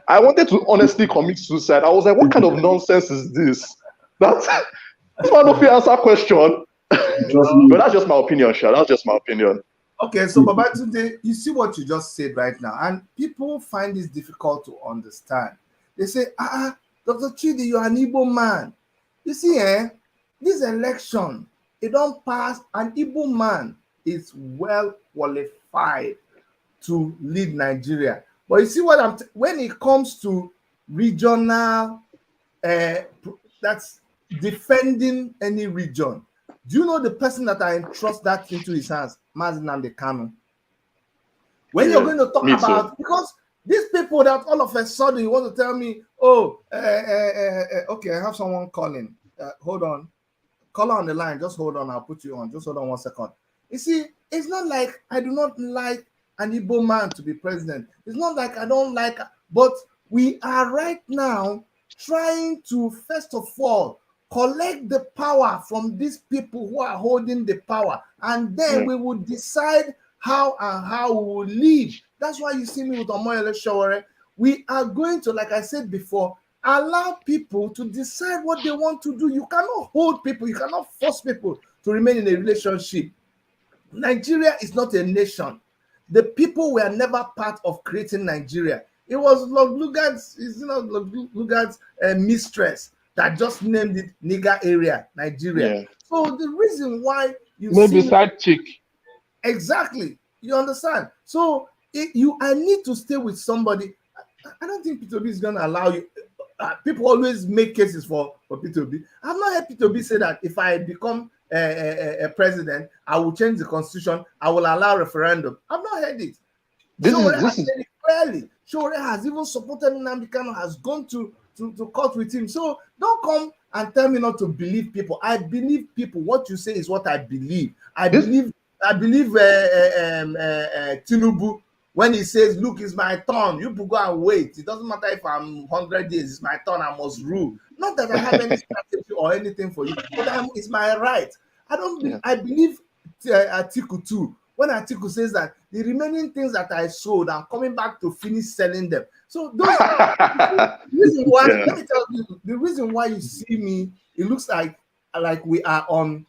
I wanted to honestly commit suicide. I was like, what kind of nonsense is this? That's one of the answer question. Trust But that's just my opinion, Sha. That's just my opinion. Okay, so Babatunde, you see what you just said right now, and people find this difficult to understand. They say, Dr. Chidi, you're an Igbo man. You see, this election, it don't pass. An Igbo man is well qualified to lead Nigeria. But you see what when it comes to regional, that's defending any region. Do you know the person that I entrust that into his hands? Mazi Nnamdi Kanu. When you're going to talk about, because these people that all of a sudden you want to tell me, oh, okay, I have someone calling. Hold on. Caller on the line. Just hold on. I'll put you on. Just hold on 1 second. You see, it's not like I do not like an Igbo man to be president. It's not like I don't like, but we are right now trying to, first of all, collect the power from these people who are holding the power, and then we will decide how we will live. That's why you see me with Omoyele Sowore. We are going to, like I said before, allow people to decide what they want to do. You cannot hold people, you cannot force people to remain in a relationship. Nigeria is not a nation. The people were never part of creating Nigeria. It was Lord Lugard's mistress that just named it nigger area, Nigeria. So the reason why you maybe side chick. Exactly. You understand? So I need to stay with somebody. I don't think P2B is going to allow you. People always make cases for P2B. I've not heard P2B say that if I become a president, I will change the constitution, I will allow referendum. I've not heard it. Sowore has said it clearly. Sowore has even supported Nnamdi Kanu, has gone to court with him. So don't come and tell me not to believe people. I believe people. What you say is what I believe. I believe Tinubu when he says, look, it's my turn. You go and wait. It doesn't matter if I'm 100 days. It's my turn. I must rule. Not that I have any strategy or anything for you, but it's my right. I believe Atiku too. When Atiku says that the remaining things that I sold, I'm coming back to finish selling them. So those the reason why, let me tell you, the reason why you see me, it looks like we are on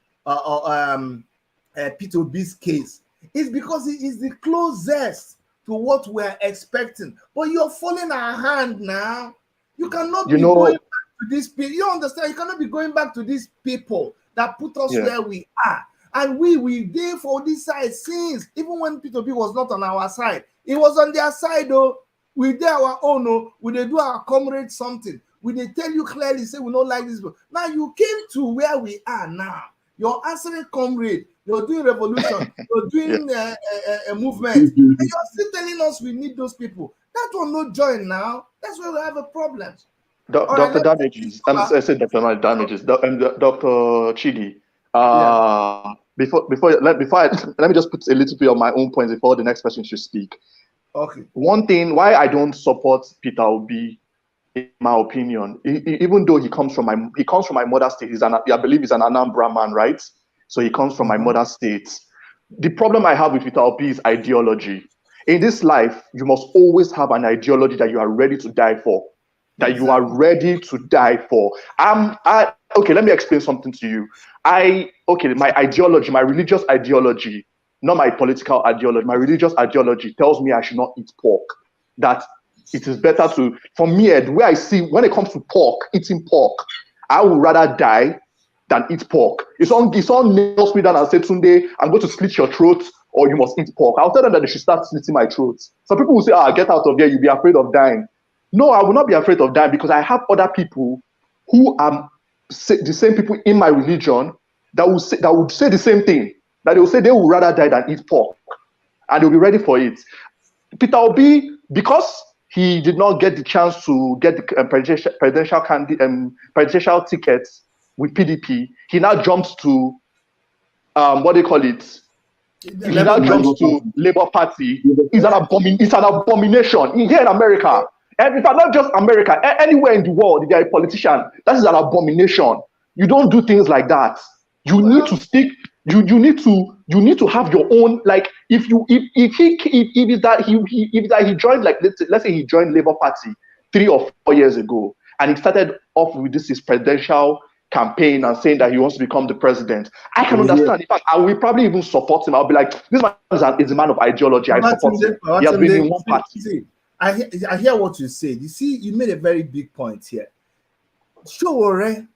P2B's case, is because it is the closest to what we're expecting. But you're following our hand now. You cannot be going back to these people. You understand? You cannot be going back to these people that put us where we are. And we there for this side since, even when P2B was not on our side, it was on their side though. We did our own, no, we did do our comrade something. We did tell you clearly, say we don't like this. Now you came to where we are now. You're answering comrade, you're doing revolution, you're doing a movement, and you're still telling us we need those people. That will not join now. That's where we have a problem. Dr. Damages, I said Dr. Damages, Dr. Chidi. Let me just put a little bit of my own points before the next person should speak. Okay. One thing why I don't support Peter Obi, in my opinion, even though he comes from my mother's state, I believe he's an Anambra man, right? So he comes from my mother's state. The problem I have with Peter Obi is ideology. In this life, you must always have an ideology that you are ready to die for. That you are ready to die for. Okay, let me explain something to you. My ideology, my religious ideology, not my political ideology, my religious ideology tells me I should not eat pork. That it is better to, for me, the way I see, when it comes to pork, eating pork, I would rather die than eat pork. If someone nails me down and says, Tunde, I'm going to slit your throat, or you must eat pork, I'll tell them that they should start slitting my throat. Some people will say, get out of here, you'll be afraid of dying. No, I will not be afraid of dying because I have other people who are the same people in my religion that would say the same thing. That they will say they would rather die than eat pork, and they'll be ready for it. Peter Obi, because he did not get the chance to get the presidential tickets with PDP, he now jumps to what they call it. He now jumps to Labour Party. It's an abomination here in America. And if not just America, anywhere in the world, if you're a politician, that is an abomination. You don't do things like that. You need to stick. You need to have your own. Like if he joined, like let's say he joined Labour Party 3 or 4 years ago, and he started off with his presidential campaign and saying that he wants to become the president. I can understand. In fact, I will probably even support him. I'll be like, this man is a man of ideology. I support him. He has been in one party. See, I hear what you said. You see, you made a very big point here. Sowore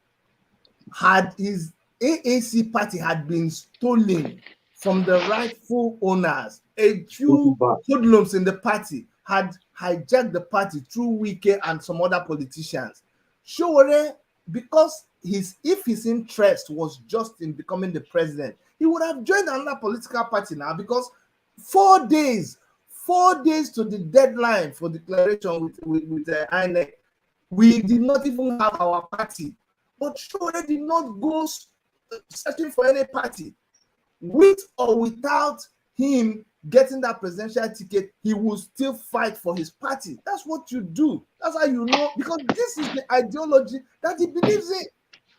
had his AAC party had been stolen from the rightful owners. A few hoodlums in the party had hijacked the party through Wike and some other politicians. Sowore, because if his interest was just in becoming the president, he would have joined another political party now, because 4 days to the deadline for declaration with INEC, we did not even have our party. But Sowore did not go searching for any party. With or without him getting that presidential ticket, he will still fight for his party. That's what you do. That's how you know, because this is the ideology that he believes in.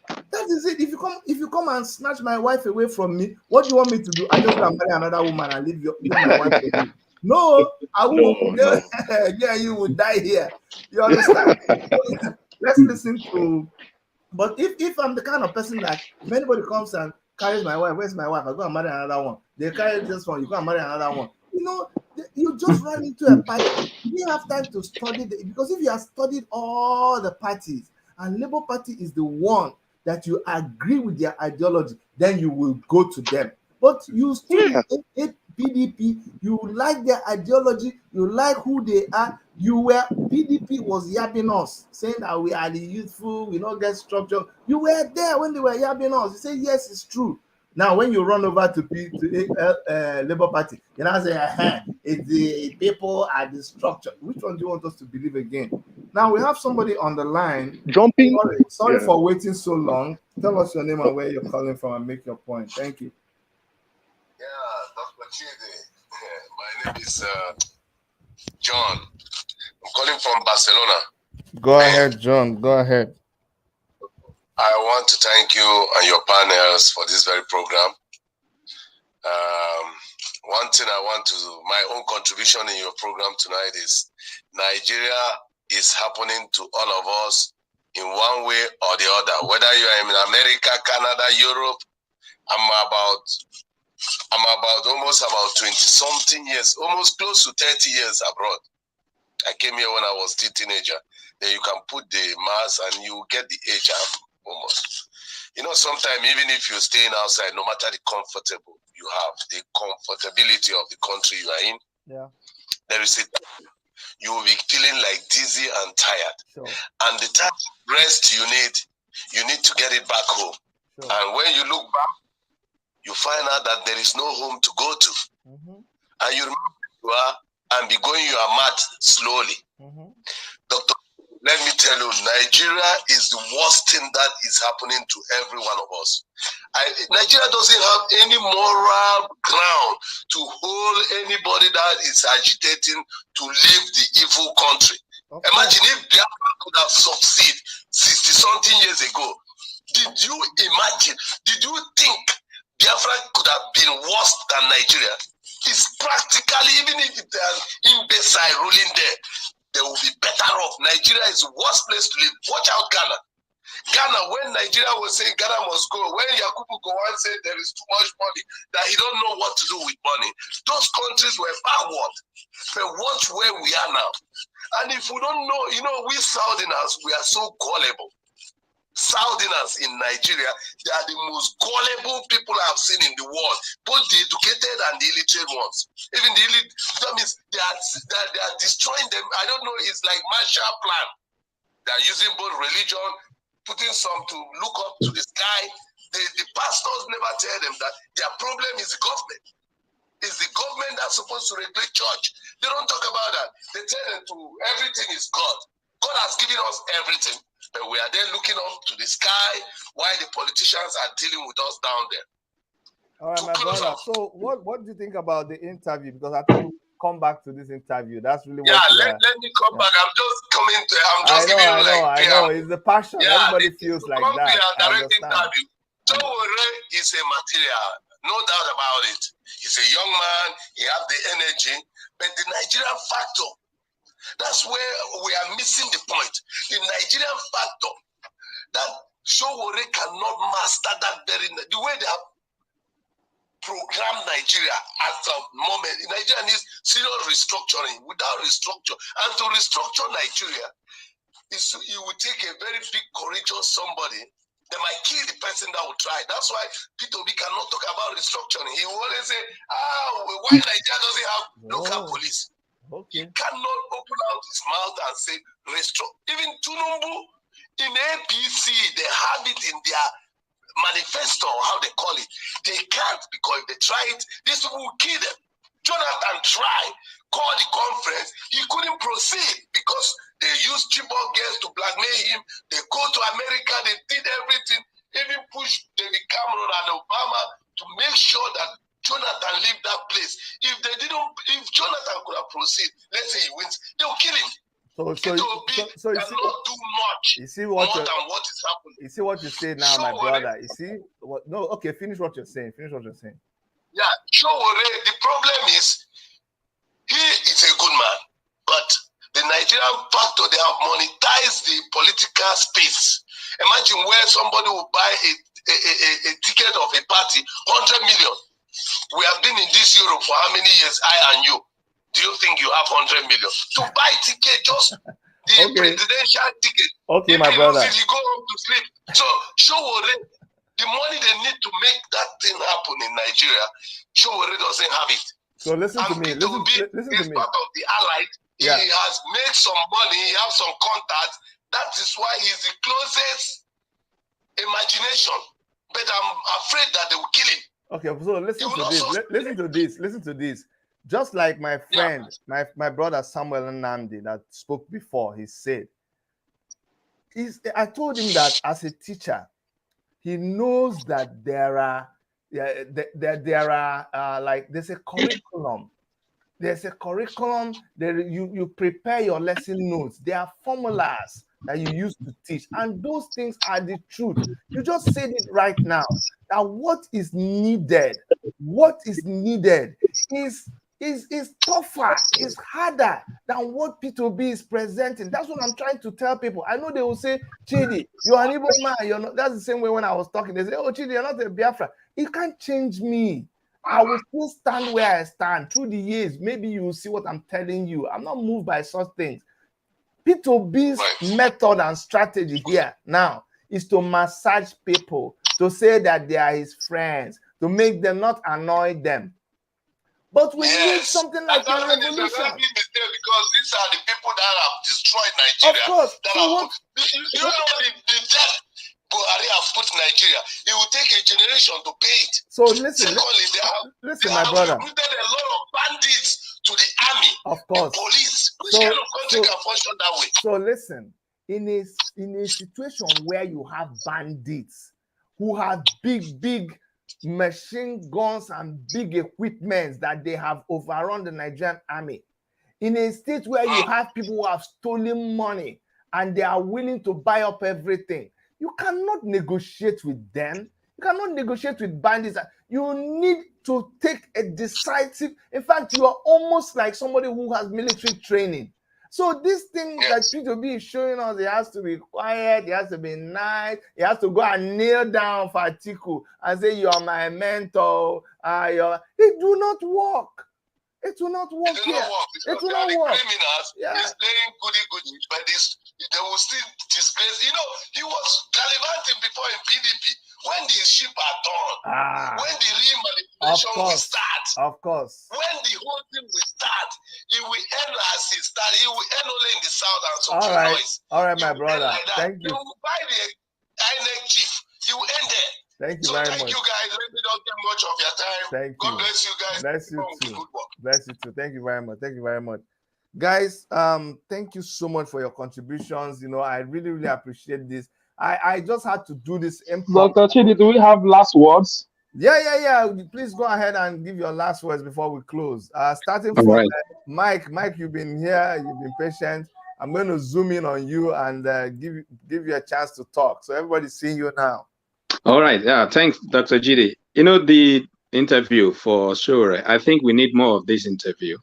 That is it. If you come and snatch my wife away from me, what do you want me to do? I just can marry another woman and leave my wife with you. No, I won't. No. Yeah, you will die here. You understand? Let's listen to. But if I'm the kind of person that if anybody comes and carries my wife, where's my wife? I go and marry another one. They carry this one, you go and marry another one. You know, you just run into a party. You didn't have time to study because if you have studied all the parties, and Labour Party is the one that you agree with their ideology, then you will go to them. But you still hate PDP, you like their ideology, you like who they are. PDP was yabbing us, saying that we are the youthful, we don't get structure. You were there when they were yabbing us. You say, yes, it's true. Now, when you run over to Labour Party, you now say, it's the people are the structure. Which one do you want us to believe again? Now, we have somebody on the line. Jumping. Sorry for waiting so long. Tell us your name and where you're calling from and make your point. Thank you. Yeah, Dr. Chidi. My name is John. I'm calling from Barcelona. Go ahead, John. Go ahead. I want to thank you and your panels for this very program. One thing my own contribution in your program tonight is Nigeria is happening to all of us in one way or the other. Whether you are in America, Canada, Europe, I'm almost about 20-something years, almost close to 30 years abroad. I came here when I was still a teenager. Then you can put the mass and you get the age almost. You know, sometimes even if you're staying outside, no matter the comfortable you have, the comfortability of the country you are in, there is a time you will be feeling like dizzy and tired. Sure. And the time rest you need to get it back home. Sure. And when you look back, you find out that there is no home to go to. And you remember who you are and be going your mat slowly. Doctor, let me tell you, Nigeria is the worst thing that is happening to every one of us. Nigeria doesn't have any moral ground to hold anybody that is agitating to leave the evil country. Okay. Imagine if Biafra could have succeeded 60-something years ago. Did you think Biafra could have been worse than Nigeria? It's practically, even if there's imbecile ruling there, they will be better off. Nigeria is the worst place to live. Watch out, Ghana. Ghana, when Nigeria was saying Ghana must go, when Yakubu Gowon said there is too much money, that he don't know what to do with money, those countries were backward. But watch where we are now. And if we don't know, you know, we Southerners, we are so gullible. Southerners in Nigeria, they are the most gullible people I've seen in the world, both the educated and the illiterate ones. Even the illiterate, that means they are destroying them. I don't know, it's like Marshall Plan. They are using both religion, putting some to look up to the sky. The pastors never tell them that their problem is the government. It's the government that's supposed to regulate church. They don't talk about that. They tell them everything is God. God has given us everything. But we are then looking up to the sky while the politicians are dealing with us down there. All right, my brother. So what do you think about the interview? Because I think we'll come back to this interview. That's really what let me come back. I'm just coming to I know. It's the passion. Everybody feels like that. Sowore is a material, no doubt about it. He's a young man, he has the energy, but the Nigerian factor, that's where we are missing the point. The Nigerian factor, that Sowore cannot master that the way they have programmed Nigeria at the moment. Nigeria needs serious restructuring. Without restructure, and to restructure Nigeria, it will take a very big, courageous somebody. They might kill the person that will try. That's why P2B cannot talk about restructuring. He will always say, why Nigeria doesn't have local police? Okay. He cannot open out his mouth and say restructure. Even Tunumbu in APC, they have it in their manifesto, how they call it. They can't, because if they try it, these people will kill them. Jonathan tried, called the conference, he couldn't proceed because they used Chibok girls to blackmail him. They go to America, they did everything, even pushed David Cameron and Obama to make sure that Jonathan leave that place. If Jonathan could have proceeded, let's say he wins, they'll kill him. So you cannot do much. You see what more than what is happening. You see what you say now, my brother. You see what? No, okay. Finish what you're saying. Yeah, Sowore. The problem is he is a good man, but the Nigerian factor, they have monetized the political space. Imagine where somebody will buy a ticket of a party, 100 million. We have been in this Europe for how many years, I and you? Do you think you have 100 million? To buy ticket, just the presidential ticket. Okay, my brother. You go home to sleep. So, Sowore, the money they need to make that thing happen in Nigeria, Sowore doesn't have it. So listen to me. Listen to me. Part of the allied. Yeah. He has made some money. He has some contacts. That is why he's the closest imagination. But I'm afraid that they will kill him. Okay, so listen to this. Just like my friend, my brother Samuel Nnamdi that spoke before, he said, I told him that as a teacher, he knows that there are like there's a curriculum. There's a curriculum that you prepare your lesson notes. There are formulas that you use to teach, and those things are the truth. You just said it right now. That what is needed is tougher, is harder than what P2B is presenting. That's what I'm trying to tell people. I know they will say, Chidi, you're an Igbo man. You're not. That's the same way when I was talking. They say, oh, Chidi, you're not a Biafra. It can't change me. I will still stand where I stand through the years. Maybe you will see what I'm telling you. I'm not moved by such things. P2B's method and strategy here now is to massage people, to say that they are his friends, to make them not annoy them. But we need something like a revolution. Because these are the people that have destroyed Nigeria. Of course. You know the debt Buhari have put Nigeria. It will take a generation to pay it. So listen, Secondly, they my brother. Recruited a lot of bandits to the army, of course, the police. Which kind of country can function that way? So listen, in a situation where you have bandits who have big machine guns and big equipment that they have overrun the Nigerian army, in a state where you have people who have stolen money and they are willing to buy up everything, you cannot negotiate with them. You cannot negotiate with bandits. You need to take a decisive. In fact, you are almost like somebody who has military training. So this thing that P2B is showing us, it has to be quiet, it has to be nice, it has to go and kneel down for Atiku and say, you are my mentor. It do not work. It will not work here. It will not work. Criminals is playing goody, but they will still disgrace. You know, he was gallivanting before in PDP when the ship are done, when the real manipulation will start. Of course. When the whole thing will start, he will end as he started. He will end only in the south and some noise. All right, my brother. Thank you. He will buy the INEC chief. He will end there. Thank you very much. Thank you guys. Let me not get much of your time. Thank you. God bless you guys. Bless you too. Bless you too. Thank you very much. Thank you very much. Guys, thank you so much for your contributions. You know, I really appreciate this. I just had to do this. Dr. Chidi, do we have last words? Yeah. Please go ahead and give your last words before we close. Starting from Mike. Mike, you've been here. You've been patient. I'm going to zoom in on you and give you a chance to talk. So everybody's seeing you now. All right. Yeah. Thanks, Dr. Chidi. You know, the interview for Sowore, I think we need more of this interview.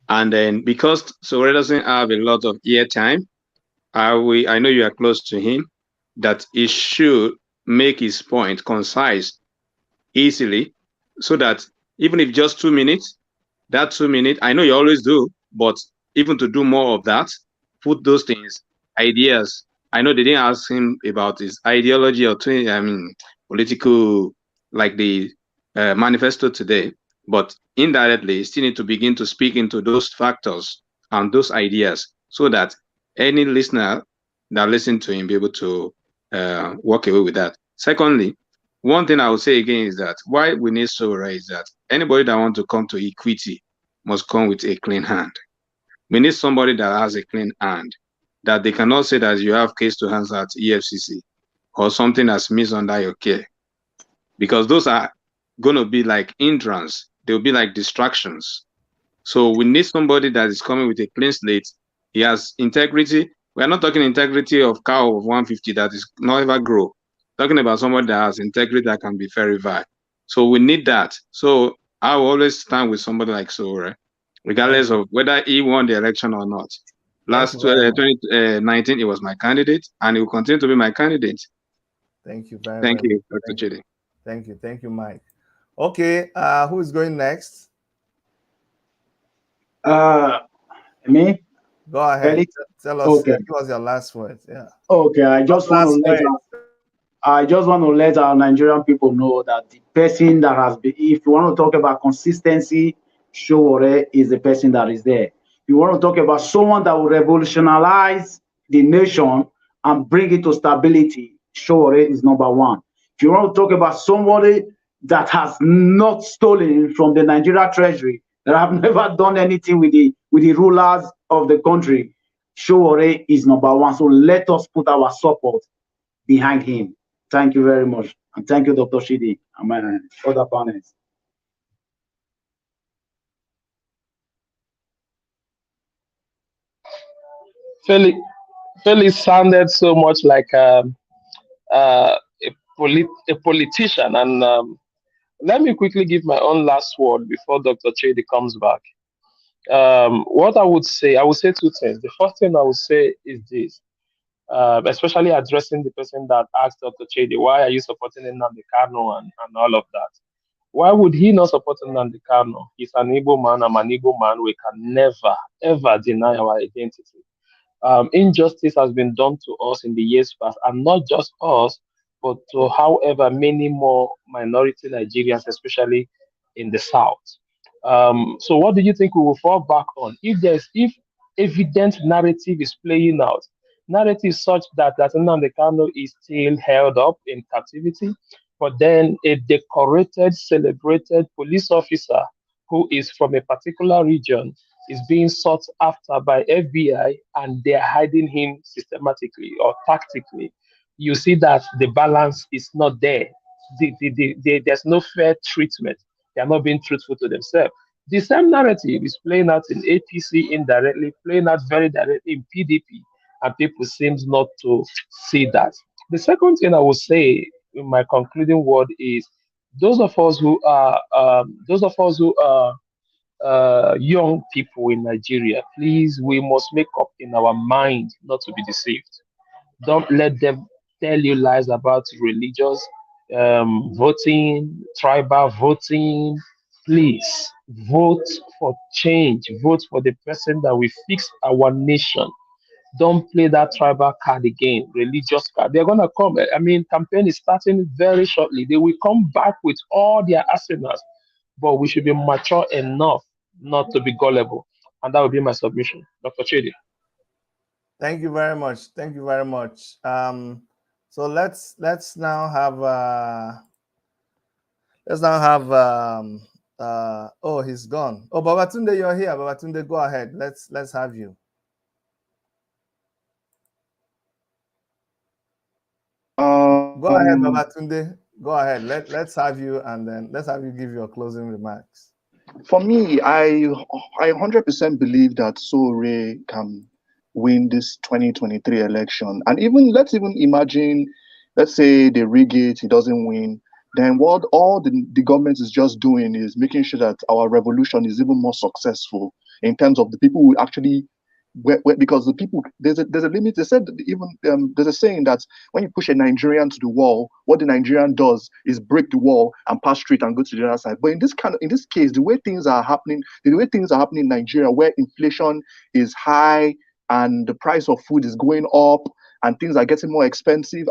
And then because Sowore doesn't have a lot of ear time, I know you are close to him. that he should make his point concise, easily, so that even if just 2 minutes, that 2 minutes, I know you always do, but even to do more of that, put those things, ideas. I know they didn't ask him about his ideology or political, like the manifesto today, but indirectly, you still need to begin to speak into those factors and those ideas so that any listener that listen to him be able to walk away with that. Secondly, one thing I would say again is that why we need Sowore is that anybody that wants to come to equity must come with a clean hand. We need somebody that has a clean hand, that they cannot say that you have case to answer at EFCC or something that's missed under your care, because those are going to be like hindrance. They'll be like distractions. So we need somebody that is coming with a clean slate. He has integrity. We're not talking integrity of cow of 150 that is not ever grow. Talking about somebody that has integrity that can be verified. So we need that. So I will always stand with somebody like Sowore, regardless of whether he won the election or not. Last 2019, he was my candidate, and he will continue to be my candidate. Thank you very, Thank very you, much. Dr. Chidi. Thank you, Mike. Okay, who is going next? Me? Go ahead. Felix? Tell us. Okay. Give us your last words. Yeah. Okay. I just want to let our Nigerian people know that the person that has been, if you want to talk about consistency, Sowore is the person that is there. If you want to talk about someone that will revolutionize the nation and bring it to stability, Sowore is number one. If you want to talk about somebody that has not stolen from the Nigeria Treasury, that have never done anything with the rulers of the country, Sowore is number one. So let us put our support behind him. Thank you very much. And thank you, Dr. Chidi, and my other panelists. Felix sounded so much like a politician. And let me quickly give my own last word before Dr. Chidi comes back. What I would say two things. The first thing I would say is this, especially addressing the person that asked Dr. Chidi, why are you supporting Nnamdi Kanu and all of that? Why would he not support Nnamdi Kanu? He's an Igbo man, I'm an Igbo man. We can never, ever deny our identity. Injustice has been done to us in the years past, and not just us, but to however many more minority Nigerians, especially in the South. So what do you think we will fall back on? If evident narrative is playing out, narrative such that Nnamdi Kanu is still held up in captivity, but then a decorated, celebrated police officer who is from a particular region is being sought after by FBI, and they're hiding him systematically or tactically. You see that the balance is not there. There's no fair treatment. They are not being truthful to themselves. The same narrative is playing out in APC indirectly, playing out very directly in PDP, and people seem not to see that. The second thing I will say in my concluding word is those of us who are young people in Nigeria, please, we must make up in our mind not to be deceived. Don't let them tell you lies about religious voting, tribal voting. Please vote for change. Vote for the person that will fix our nation. Don't play that tribal card again, religious card. They're gonna come. I mean, campaign is starting very shortly. They will come back with all their arsenals, but we should be mature enough not to be gullible. And that would be my submission. Dr. Chidi. Thank you very much. Thank you very much. So let's now have oh, he's gone. Oh, Babatunde, you're here. Babatunde, go ahead. Let's have you. Go ahead, Babatunde. Go ahead. Let's have you, and then let's have you give your closing remarks. For me, I 100% believe that Sowore can win this 2023 election. And let's even imagine, let's say they rig it, he doesn't win. Then what all the government is just doing is making sure that our revolution is even more successful in terms of the people who actually because the people, there's a limit. They said even there's a saying that when you push a Nigerian to the wall, what the Nigerian does is break the wall and pass through it and go to the other side. But in this case, the way things are happening in Nigeria, where inflation is high and the price of food is going up and things are getting more expensive,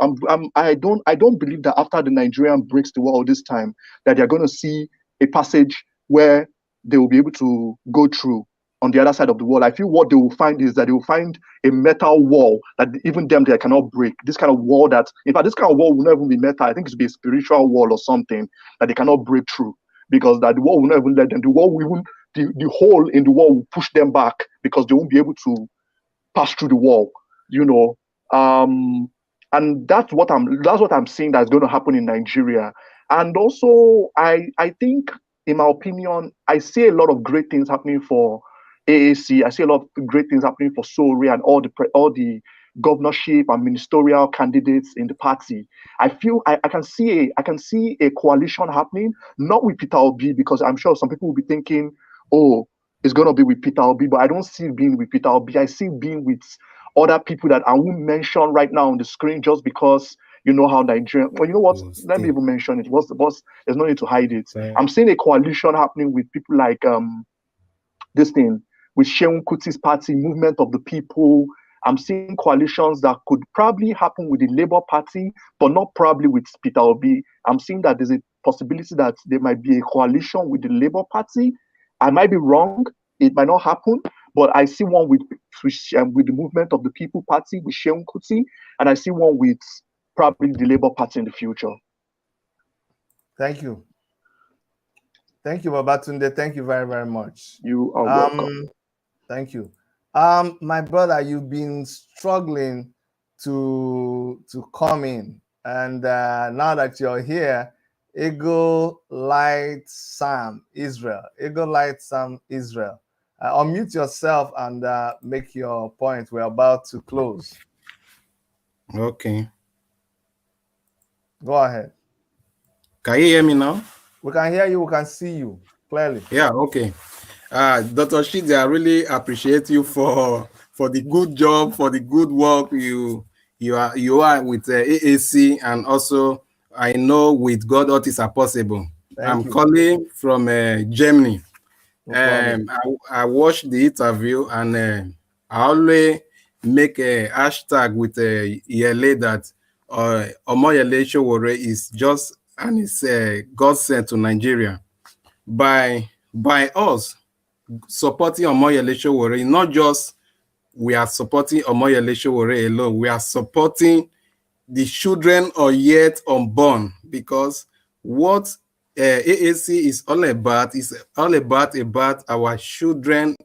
I don't believe that after the Nigerian breaks the wall this time, that they're going to see a passage where they will be able to go through on the other side of the wall. I feel what they will find is that they will find a metal wall that even them they cannot break. This kind of wall that, in fact, this kind of wall will not even be metal. I think it should be a spiritual wall or something that they cannot break through, because that the wall will not even let them. The wall will even the hole in the wall will push them back because they won't be able to pass through the wall. You know, and that's what I'm seeing that's going to happen in Nigeria. And also, I think, in my opinion, I see a lot of great things happening for AAC. I see a lot of great things happening for Sowore and all the governorship and ministerial candidates in the party. I feel I can see a coalition happening, not with Peter Obi, because I'm sure some people will be thinking, oh, it's gonna be with Peter Obi, but I don't see it being with Peter Obi. I see it being with other people that I won't mention right now on the screen, just because you know how Nigerian. Well, you know what? Let me even mention it. What's the boss? There's no need to hide it. Right. I'm seeing a coalition happening with people like this thing with Shehu Kuti's party, Movement of the People. I'm seeing coalitions that could probably happen with the Labour Party, but not probably with Peter Obi. I'm seeing that there's a possibility that there might be a coalition with the Labour Party. I might be wrong. It might not happen, but I see one with the Movement of the People Party with Shehu Kuti, and I see one with probably the Labour Party in the future. Thank you. Thank you, Babatunde. Thank you very, very much. You are welcome. Thank you. My brother, you've been struggling to come in, and now that you're here, Eagle Light Sam Israel. Eagle Light Sam Israel. Unmute yourself and make your point. We're about to close. Okay. Go ahead. Can you hear me now? We can hear you. We can see you clearly. Yeah, okay. Dr. Shidi, I really appreciate you for the good job, for the good work you are with AAC, and also I know with God all things are possible. I'm calling from Germany. I watched the interview, and I always make a hashtag with Yele that Omoyele Sowore is just, and it's God sent to Nigeria. By us supporting Omoyele Sowore, not just we are supporting Omoyele Sowore alone, we are supporting the children or yet unborn, because what AAC is all about our children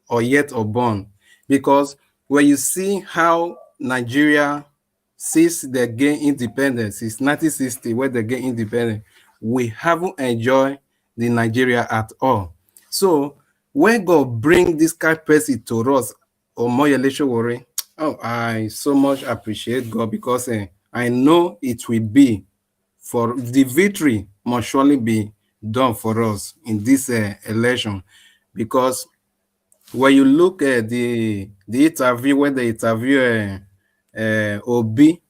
or yet unborn. Because when you see how Nigeria since they gain independence, it's 1960 when they gain independence, we haven't enjoyed the Nigeria at all. So when God bring this kind of person to us, Omoyele Sowore, oh, I so much appreciate God, because I know it will be for the victory must surely be done for us in this election. Because when you look at the interview, when they interview Obi,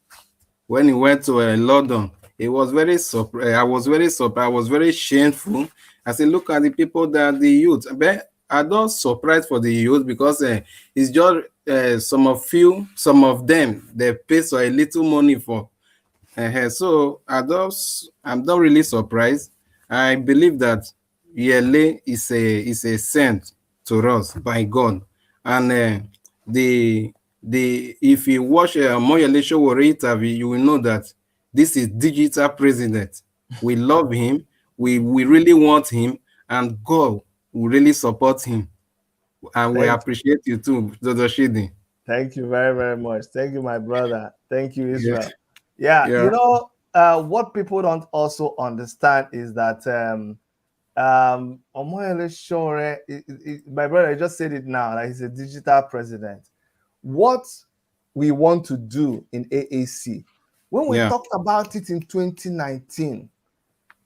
when he went to London, it was very surprised. I was very surprised. I was very shameful. I said, look at the people that the youth. But I'm not surprised for the youth, because it's just some of them, they pay so a little money for. So I'm not really surprised. I believe that Yele is a sent to us by God, and if you watch Omoyele Sowore interview, you will know that this is digital president. We love him. We really want him, and God will really support him. And we appreciate you too, Dr. Shidi. Thank you very, very much. Thank you, my brother. Thank you, Israel. Yeah. You know, what people don't also understand is that Omoyele Sowore, my brother, I just said it now, that he's a digital president. What we want to do in AAC, when we talked about it in 2019,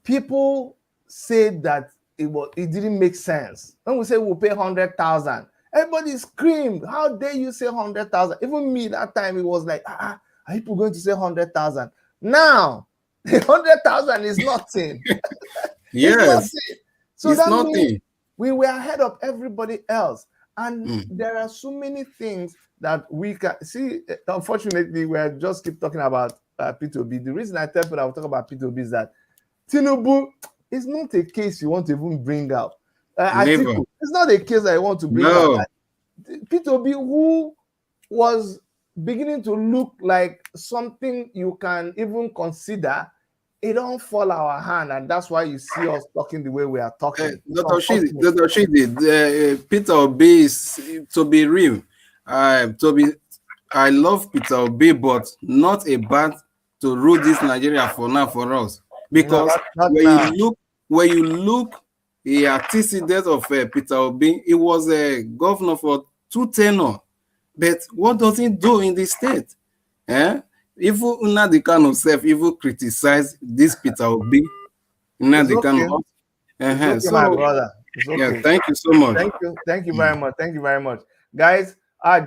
people said that it didn't make sense. When we say we'll pay 100,000, Everybody screamed, how dare you say 100,000? Even me that time, it was like, are people going to say 100,000? Now, 100,000 is nothing. Yes. It's nothing. So it's that nothing. means we were ahead of everybody else. And there are so many things that we can see. Unfortunately, we just keep talking about P2B. The reason I tell people I will talk about P2B is that Tinubu is not a case you want to even bring out. Atiku, it's not a case I want to bring out. P2B, who was beginning to look like something you can even consider, it don't fall our hand, and that's why you see us talking the way we are talking. Dr. Shidi, Peter Obi is, to be real, I love Peter Obi, but not about to rule this Nigeria for now for us. Because when you look the antecedent of Peter Obi, he was a governor for 2 tenures. But what does he do in the state? Even Nnamdi Kanu self even criticize this Peter Obi. Nnamdi Kanu. It's okay, my brother. It's okay. Yeah, thank you so much. Thank you very much. Thank you very much. Guys,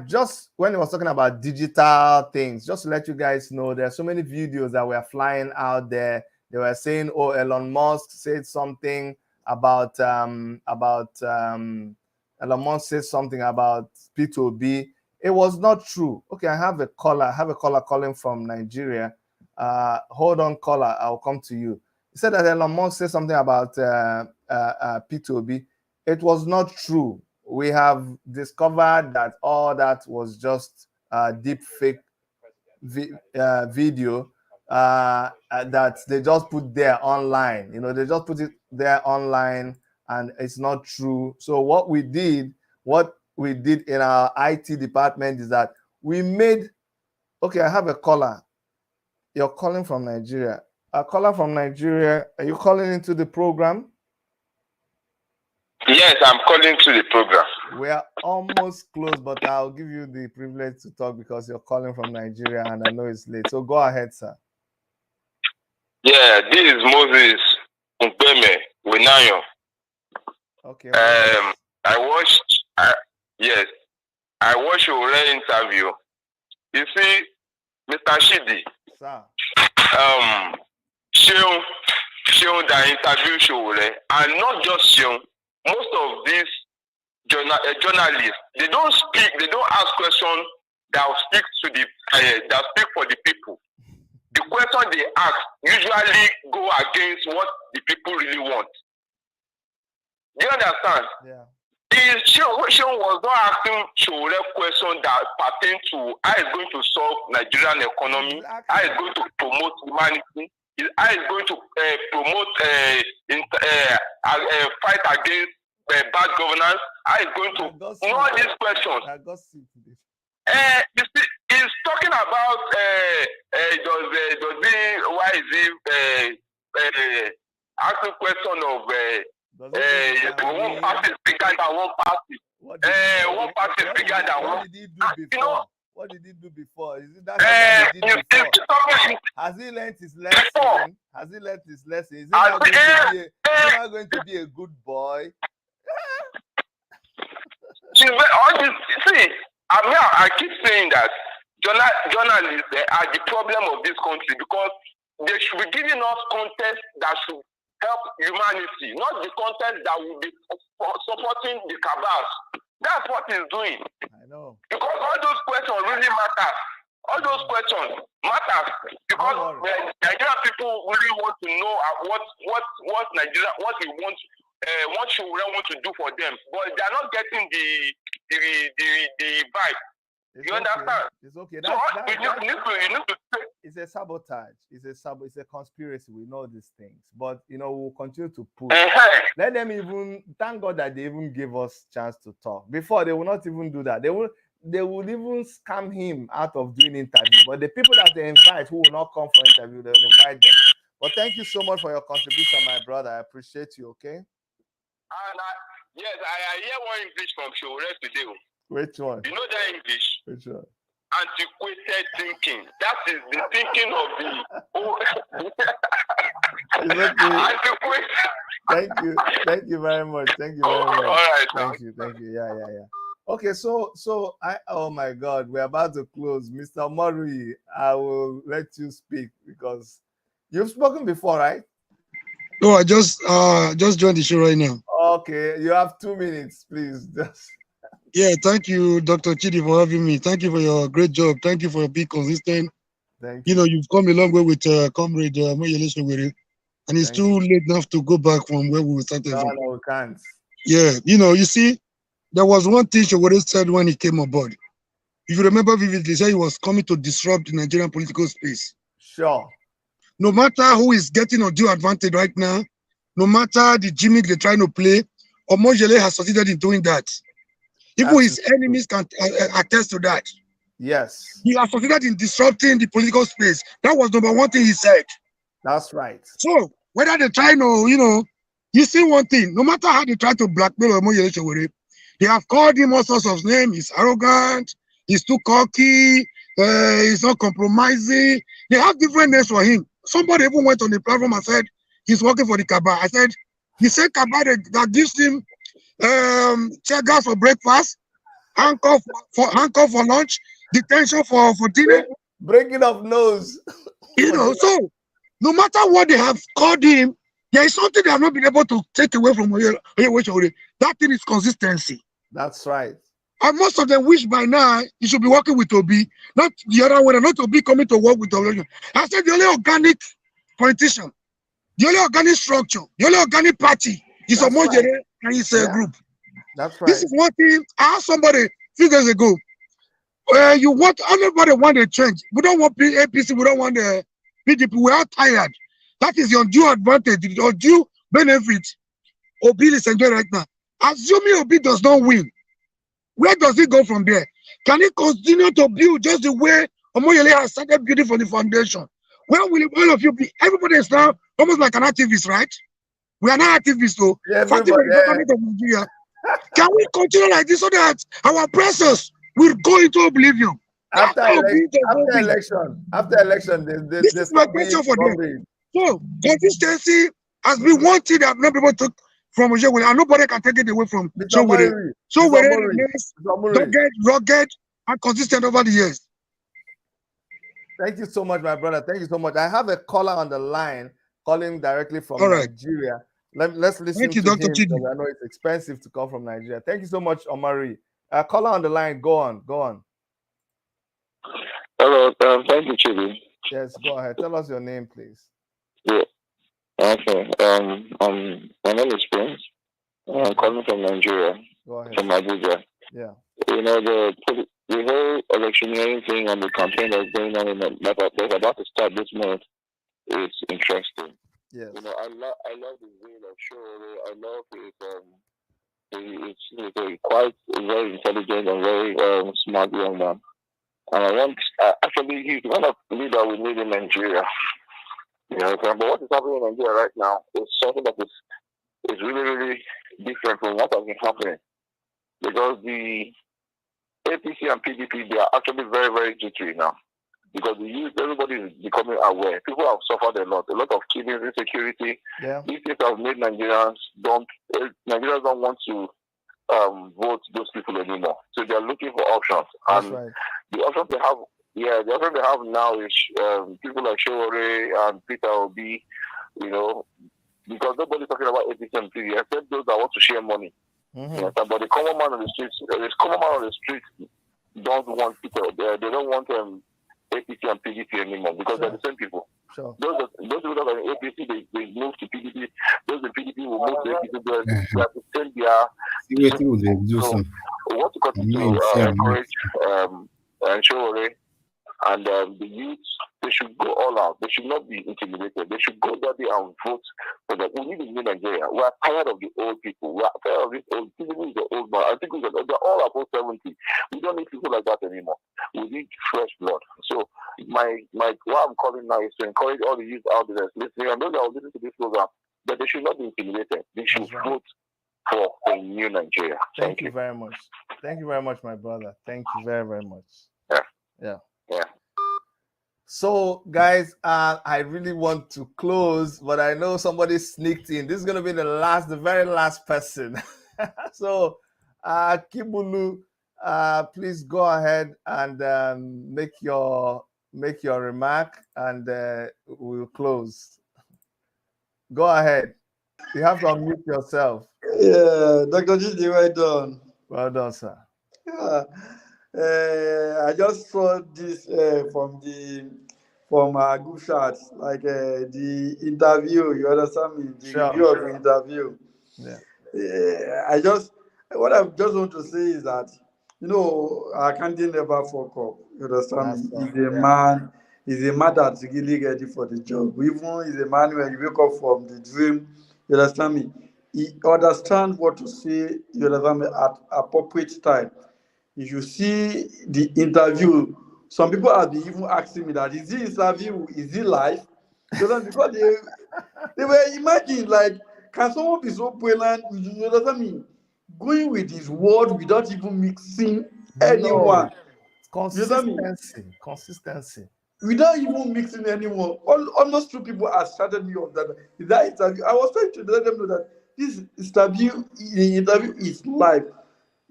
just when he was talking about digital things, just to let you guys know, there are so many videos that were flying out there. They were saying, oh, Elon Musk said something about Elon Musk said something about P2B. It was not true. Okay, I have a caller calling from Nigeria. Hold on, caller. I'll come to you. He said that Elon Musk said something about P2B. It was not true. We have discovered that all that was just deep fake video that they just put there online. You know, they just put it there online, and it's not true. So what we did in our IT department is that we made. Okay, I have a caller. You're calling from Nigeria. A caller from Nigeria. Are you calling into the program? Yes, I'm calling to the program. We are almost close, but I'll give you the privilege to talk because you're calling from Nigeria and I know it's late. So go ahead, sir. Yeah, this is Moses Umpeme Winayo. Okay. I watched your interview. You see, Mr. Shidi. Sir. Seun that interview Sowore, and not just Seun. Most of these journalists, they don't ask questions that will speak to that speak for the people. The question they ask usually go against what the people really want. Do you understand? Yeah. Seun was not asking Sowore question that pertain to how it's going to solve Nigerian economy, how it's going to promote humanity, how it's going to promote fight against bad governance, how it's going to all these questions. You see, he's talking about asking question of one party is bigger than one party. One party is bigger than one. What did he do before? What did he do before? Is it that he did before? Has he learned his lesson? Has he learned his lesson? Is he not going to be a good boy? I keep saying that journalists are the problem of this country because they should be giving us content that should help humanity, not the content that will be supporting the cabals. That's what he's doing. I know. Because all those questions really matter. All those questions matter because Nigerian people really want to know what Nigeria, what we want. What should we want to do for them, but they are not getting the vibe. You understand? It's okay. You need to it's a sabotage. It's a conspiracy. We know these things, but we'll continue to push. Let them even thank God that they even gave us chance to talk. Before they will not even do that. They would even scam him out of doing interview. But the people that they invite who will not come for interview, they will invite them. But thank you so much for your contribution, my brother. I appreciate you. Okay. And yes, I hear one English from Sowore today. Which one? You know that English? Which one? Antiquated thinking. That is the thinking of the. Antiquated. Thank you very much. Thank you very much. All right. Thank you. Yeah. Okay, so oh my God, we're about to close. Mr. Murray, I will let you speak because you've spoken before, right? No, I just joined the show right now. Okay, you have 2 minutes, please. Just Yeah, thank you, Dr. Chidi, for having me. Thank you for your great job. Thank you for being consistent. thank You you. know, you've come a long way with Comrade Moyele Sowore, and it's Thank too late enough to go back from where we started No, from. no, we can't. Yeah, you know, you see, there was one thing Sowore said when he came aboard. If you remember vividly, he said he was coming to disrupt the Nigerian political space. Sure. No matter who is getting undue advantage right now, no matter the gimmick they're trying to play, Omoyele has succeeded in doing that. Even his enemies can attest to that. Yes. He has succeeded in disrupting the political space. That was number one thing he said. That's right. So whether they try to, you know, you see one thing, no matter how they try to blackmail Omoyele Sowore, they have called him all sorts of names. He's arrogant, he's too cocky, he's not compromising. They have different names for him. Somebody even went on the platform and said he's working for the Kaba. I said, the same Kaba that gives him tear gas for breakfast, handcuff for lunch, detention for dinner. Breaking of nose. You know, so no matter what they have called him, there is something they have not been able to take away from Oyewe Sowore. That thing is consistency. That's right. And most of them wish by now he should be working with Obi, not the other way, not Obi coming to work with Obi. I said the only organic politician, the only organic structure, the only organic party is Omoyele and his group. That's right. This is one thing. I asked somebody a few days ago, you want, everybody want a change. We don't want APC, we don't want the PDP. We are tired. That is the undue advantage, the undue benefit Obi is enjoying right now. Assuming Obi does not win, where does he go from there? Can he continue to build just the way Omoyele has started building from the foundation? Where will all of you be? Everybody is now almost like an activist, right? We are not activists, though. Fighting for the government of Nigeria. Can we continue like this so that our pressures will go into oblivion? After election, this is my question for them. So consistency has been one thing that many people took from Sowore, and nobody can take it away from Sowore. Sowore remains rugged, and consistent over the years. Thank you so much, my brother. Thank you so much. I have a caller on the line calling directly from Nigeria. Let's listen Thank you, to Dr. him Chidi. because I know it's expensive to call from Nigeria. Thank you so much, Omari. Caller on the line. Go on. Hello, thank you, Chidi. Yes, go ahead. Tell us your name, please. Yeah. Okay. My name is Prince. I'm calling from Nigeria. Go ahead. From Abuja. Yeah. You know, the whole electioneering thing and the campaign that's going on that's about to start this month is interesting. Yes. You know, I love the way of Sowore. I love it's a quite very intelligent and very smart young man. And actually, he's one of the leaders we need in Nigeria. You know, but what is happening in Nigeria right now is something that is really, really different from what has been happening. Because the APC and PDP, they are actually very, very jittery now. Because the youth, everybody is becoming aware. People have suffered a lot of killings, insecurity. Yeah. These things have made Nigerians don't want to vote those people anymore. So they are looking for options. That's and right. The options they have now is people like Sowore and Peter Obi, you know, because nobody's talking about APC and PDP except those that want to share money. Mm-hmm. Yes, but the common man on the streets, don't want people. They don't want APC and PDP anymore because they're the same people. Sure. Those people that are in APC, they move to PDP. Those in PDP will move to APC. They have to send their. So we want to continue to encourage Sowore and the youth. They should go all out. They should not be intimidated. They should go there and vote for them. We need a new Nigeria. We are tired of the old people. We are tired of this old people. The old man. I think they're all above 70. We don't need people like that anymore. We need fresh blood. So my what I'm calling now is to encourage all the youth out there listening and those that are listening to this program that they should not be intimidated. They should vote for a new Nigeria. Thank you very much. Thank you very much, my brother. Thank you very, very much. Yeah. So, guys, I really want to close, but I know somebody sneaked in. This is going to be the very last person. So, Kibulu, please go ahead and make your remark, and we'll close. Go ahead. You have to unmute yourself. Yeah, Dr. Gigi, well done. Well done, sir. Yeah. I just saw this from Good Shots, like the interview. You understand me? The review of the interview. Yeah. What I just want to say is that, you know, our candidate never fuck up. You understand me? He's a man that's really ready for the job. Even he's a man when you wake up from the dream, you understand me? He understands what to say, you understand me, at appropriate time. If you see the interview, some people have been even asking me that, is this interview, is it live? You know, because they were imagining, like, can someone be so brilliant, you understand me, going with his word without even mixing anyone? Consistency. Without even mixing anyone. Almost two people have started me off that interview. I was trying to let them know that this the interview is live.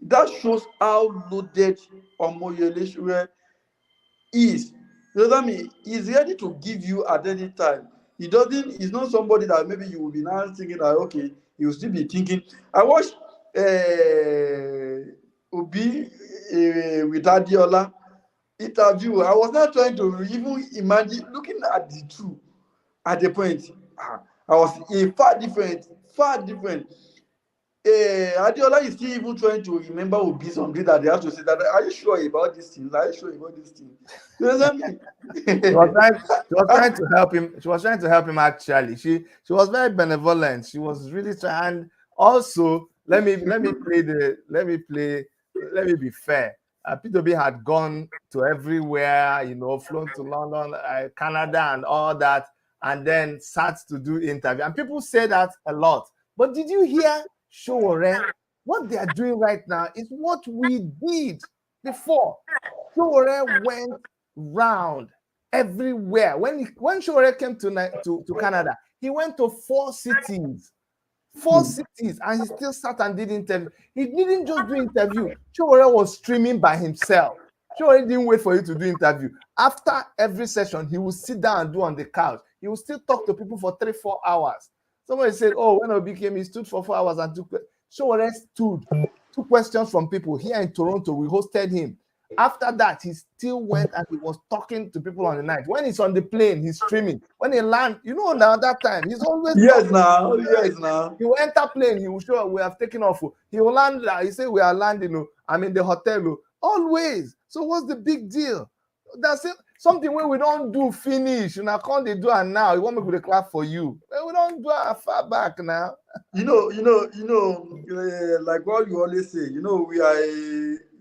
That shows how loaded Omoyele Sowore is. You know what I mean? He's ready to give you at any time. He's not somebody that maybe you will be now thinking that, okay, he will still be thinking. I watched Obi with Adiola interview. I was not trying to even imagine, looking at the two at the point. I was far different. Adiola is still even trying to remember Obi something that they have to say that, are you sure about this thing? Are you sure about this thing? You know what I mean? She was trying to help him. She was trying to help him actually. She was very benevolent. She was really trying. And also, let me be fair. P2B had gone to everywhere, you know, flown to London, Canada, and all that, and then sat to do interview. And people say that a lot. But did you hear Sowore? What they are doing right now is what we did before. Sowore went round everywhere. When Sowore came to Canada, he went to 4 cities. 4 cities, and he still sat and did interview. He didn't just do interview. Sowore was streaming by himself. Sowore didn't wait for you to do interview. After every session, he would sit down and do on the couch. He would still talk to people for 3-4 hours. Somebody said, oh, when Obi came, he stood for 4 hours and took. Sowore stood, took questions from people. Here in Toronto, we hosted him. After that, he still went and he was talking to people on the night. When he's on the plane, he's streaming. When he lands, you know, now that time, he's always Yes, now. He will enter plane, he will show we have taken off. He will land, he say we are landing, I'm in the hotel. Always. So what's the big deal? That's it. Something where we don't do finish. You know, can't they do it now? You want me to clap for you? We don't do it far back now. You know, like what you always say, you know,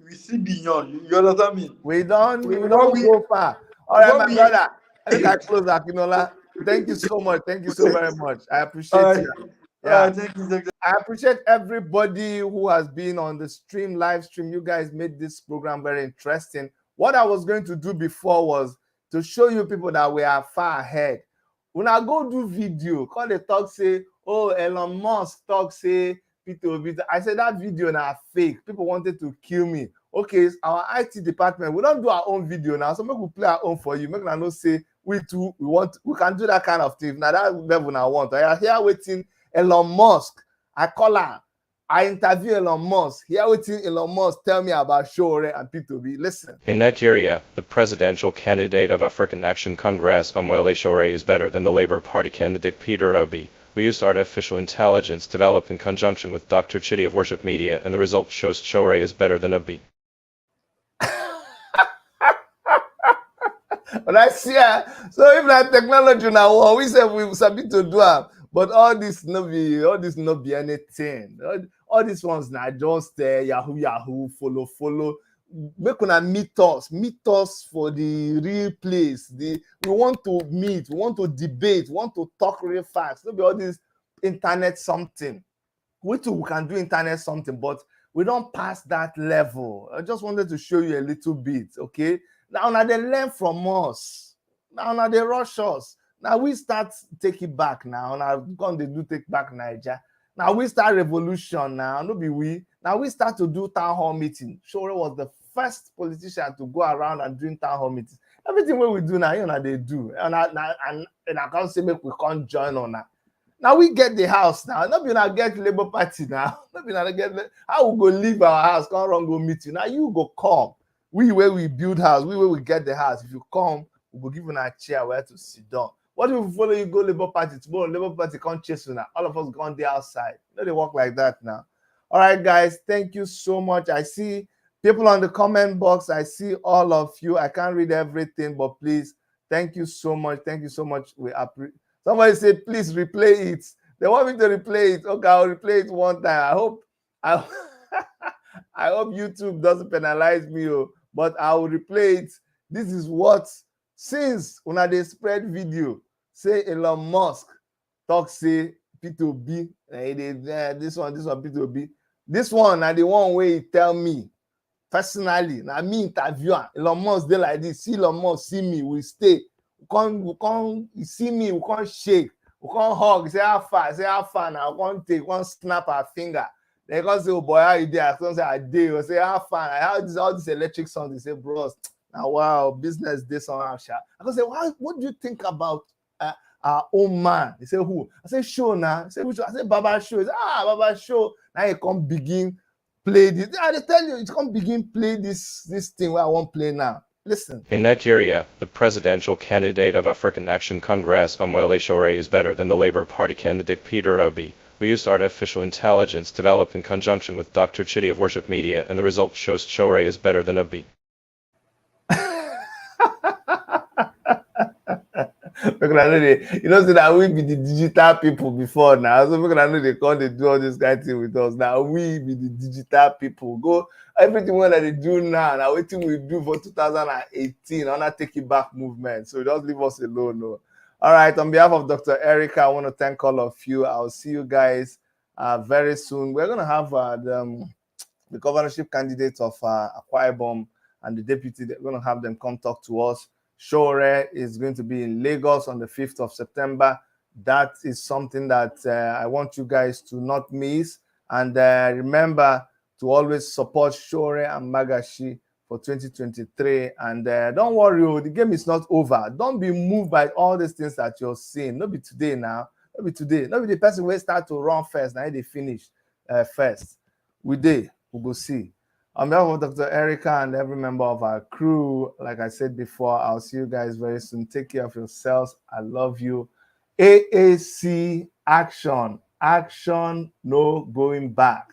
we see beyond. You understand me? We don't go far. All right, my brother. I think I close Akinola. Thank you so much. Thank you so very much. I appreciate you. Yeah, thank you. I appreciate everybody who has been on the live stream. You guys made this program very interesting. What I was going to do before was to show you people that we are far ahead. When I go do video, call the talk say, oh, Elon Musk talk say, P2B. I said that video now fake. People wanted to kill me. Okay, it's our IT department. We don't do our own video now. So make we play our own for you. Make no say we can do that kind of thing. Now that level I want. I am here waiting Elon Musk. I call her. I interview Elon Musk. Here waiting Elon Musk tell me about Sowore and P2B. Listen. In Nigeria, the presidential candidate of African Action Congress, Omoyele Sowore, is better than the Labour Party candidate Peter Obi. We used artificial intelligence developed in conjunction with Dr. Chidi of Worship Media, and the result shows Sowore is better than Obi. But I see, so if that technology now, we say we submit to do it, but all this no be anything. All these ones now just Yahoo, follow. Make una meet us for the real place. We want to meet, we want to debate, we want to talk real fast. No be all this internet something. We too can do internet something, but we don't pass that level. I just wanted to show you a little bit, okay? Now they learn from us. Now they rush us. Now we start take it back now. Now they do take back Nigeria. Now we start revolution now. No be we. Now we start to do town hall meeting. Sowore was the first politician to go around and doing town hall meetings. Everything what we do now, you know, they do. And I can't say make we can't join on that. Now we get the house now. Not be now get Labour Party now. Not be now get how we go leave our house, come run go meet you. Now you go come. We where we build house, we where we get the house. If you come, we go give you a chair where to sit down. What if we follow you go Labour Party tomorrow? Labour Party can't chase you now. All of us go on the outside. No, they work like that now. All right, guys. Thank you so much. I see people on the comment box. I see all of you. I can't read everything, but please, thank you so much. Thank you so much. We appreciate. Somebody said, please replay it. They want me to replay it. Okay, I'll replay it one time. I hope YouTube doesn't penalize me, but I will replay it. This is what, since when they spread video, say Elon Musk talk say P2B, this one P2B. This one, now the one where he tell me personally, now me interviewer, Elon Musk dey like this. See Elon Musk, see me, we stay. We can't see me, we can't shake, we can't hug, say how far now, we can't take, one snap our finger. They can say, oh boy, how you there? I can say I did, or say how far, how this all this electric sound. They say, bros, now wow, business this on our shop. I can say, what do you think about our own man? They say who? I say show now. I say which one? I say Baba Show. He say, Baba Show. Now you come begin play this. I tell you, you come begin play this thing where I want play now. Listen. In Nigeria, the presidential candidate of African Action Congress, Omoyele Sowore, is better than the Labour Party candidate Peter Obi. We used artificial intelligence developed in conjunction with Dr. Chidi of Worship Media, and the result shows Sowore is better than Obi. You know, so that we be the digital people before now. So because I know they call, they do all this kind of thing with us. Now we be the digital people. Go everything that they do now waiting we do for 2018. I'm not taking back movement. So just leave us alone. No. All right. On behalf of Dr. Erica, I want to thank all of you. I'll see you guys very soon. We're gonna have the governorship candidates of Akwa Ibom and the deputy. They're gonna have them come talk to us. Sowore is going to be in Lagos on the 5th of September. That is something that I want you guys to not miss. And remember to always support Sowore and Magashi for 2023. And don't worry, the game is not over. Don't be moved by all these things that you're seeing. Not be today now. Not be today. Not be the person who start to run first. Now they finish first. We go see. On behalf of Dr. Erica and every member of our crew, like I said before, I'll see you guys very soon. Take care of yourselves. I love you. AAC action. Action, no going back.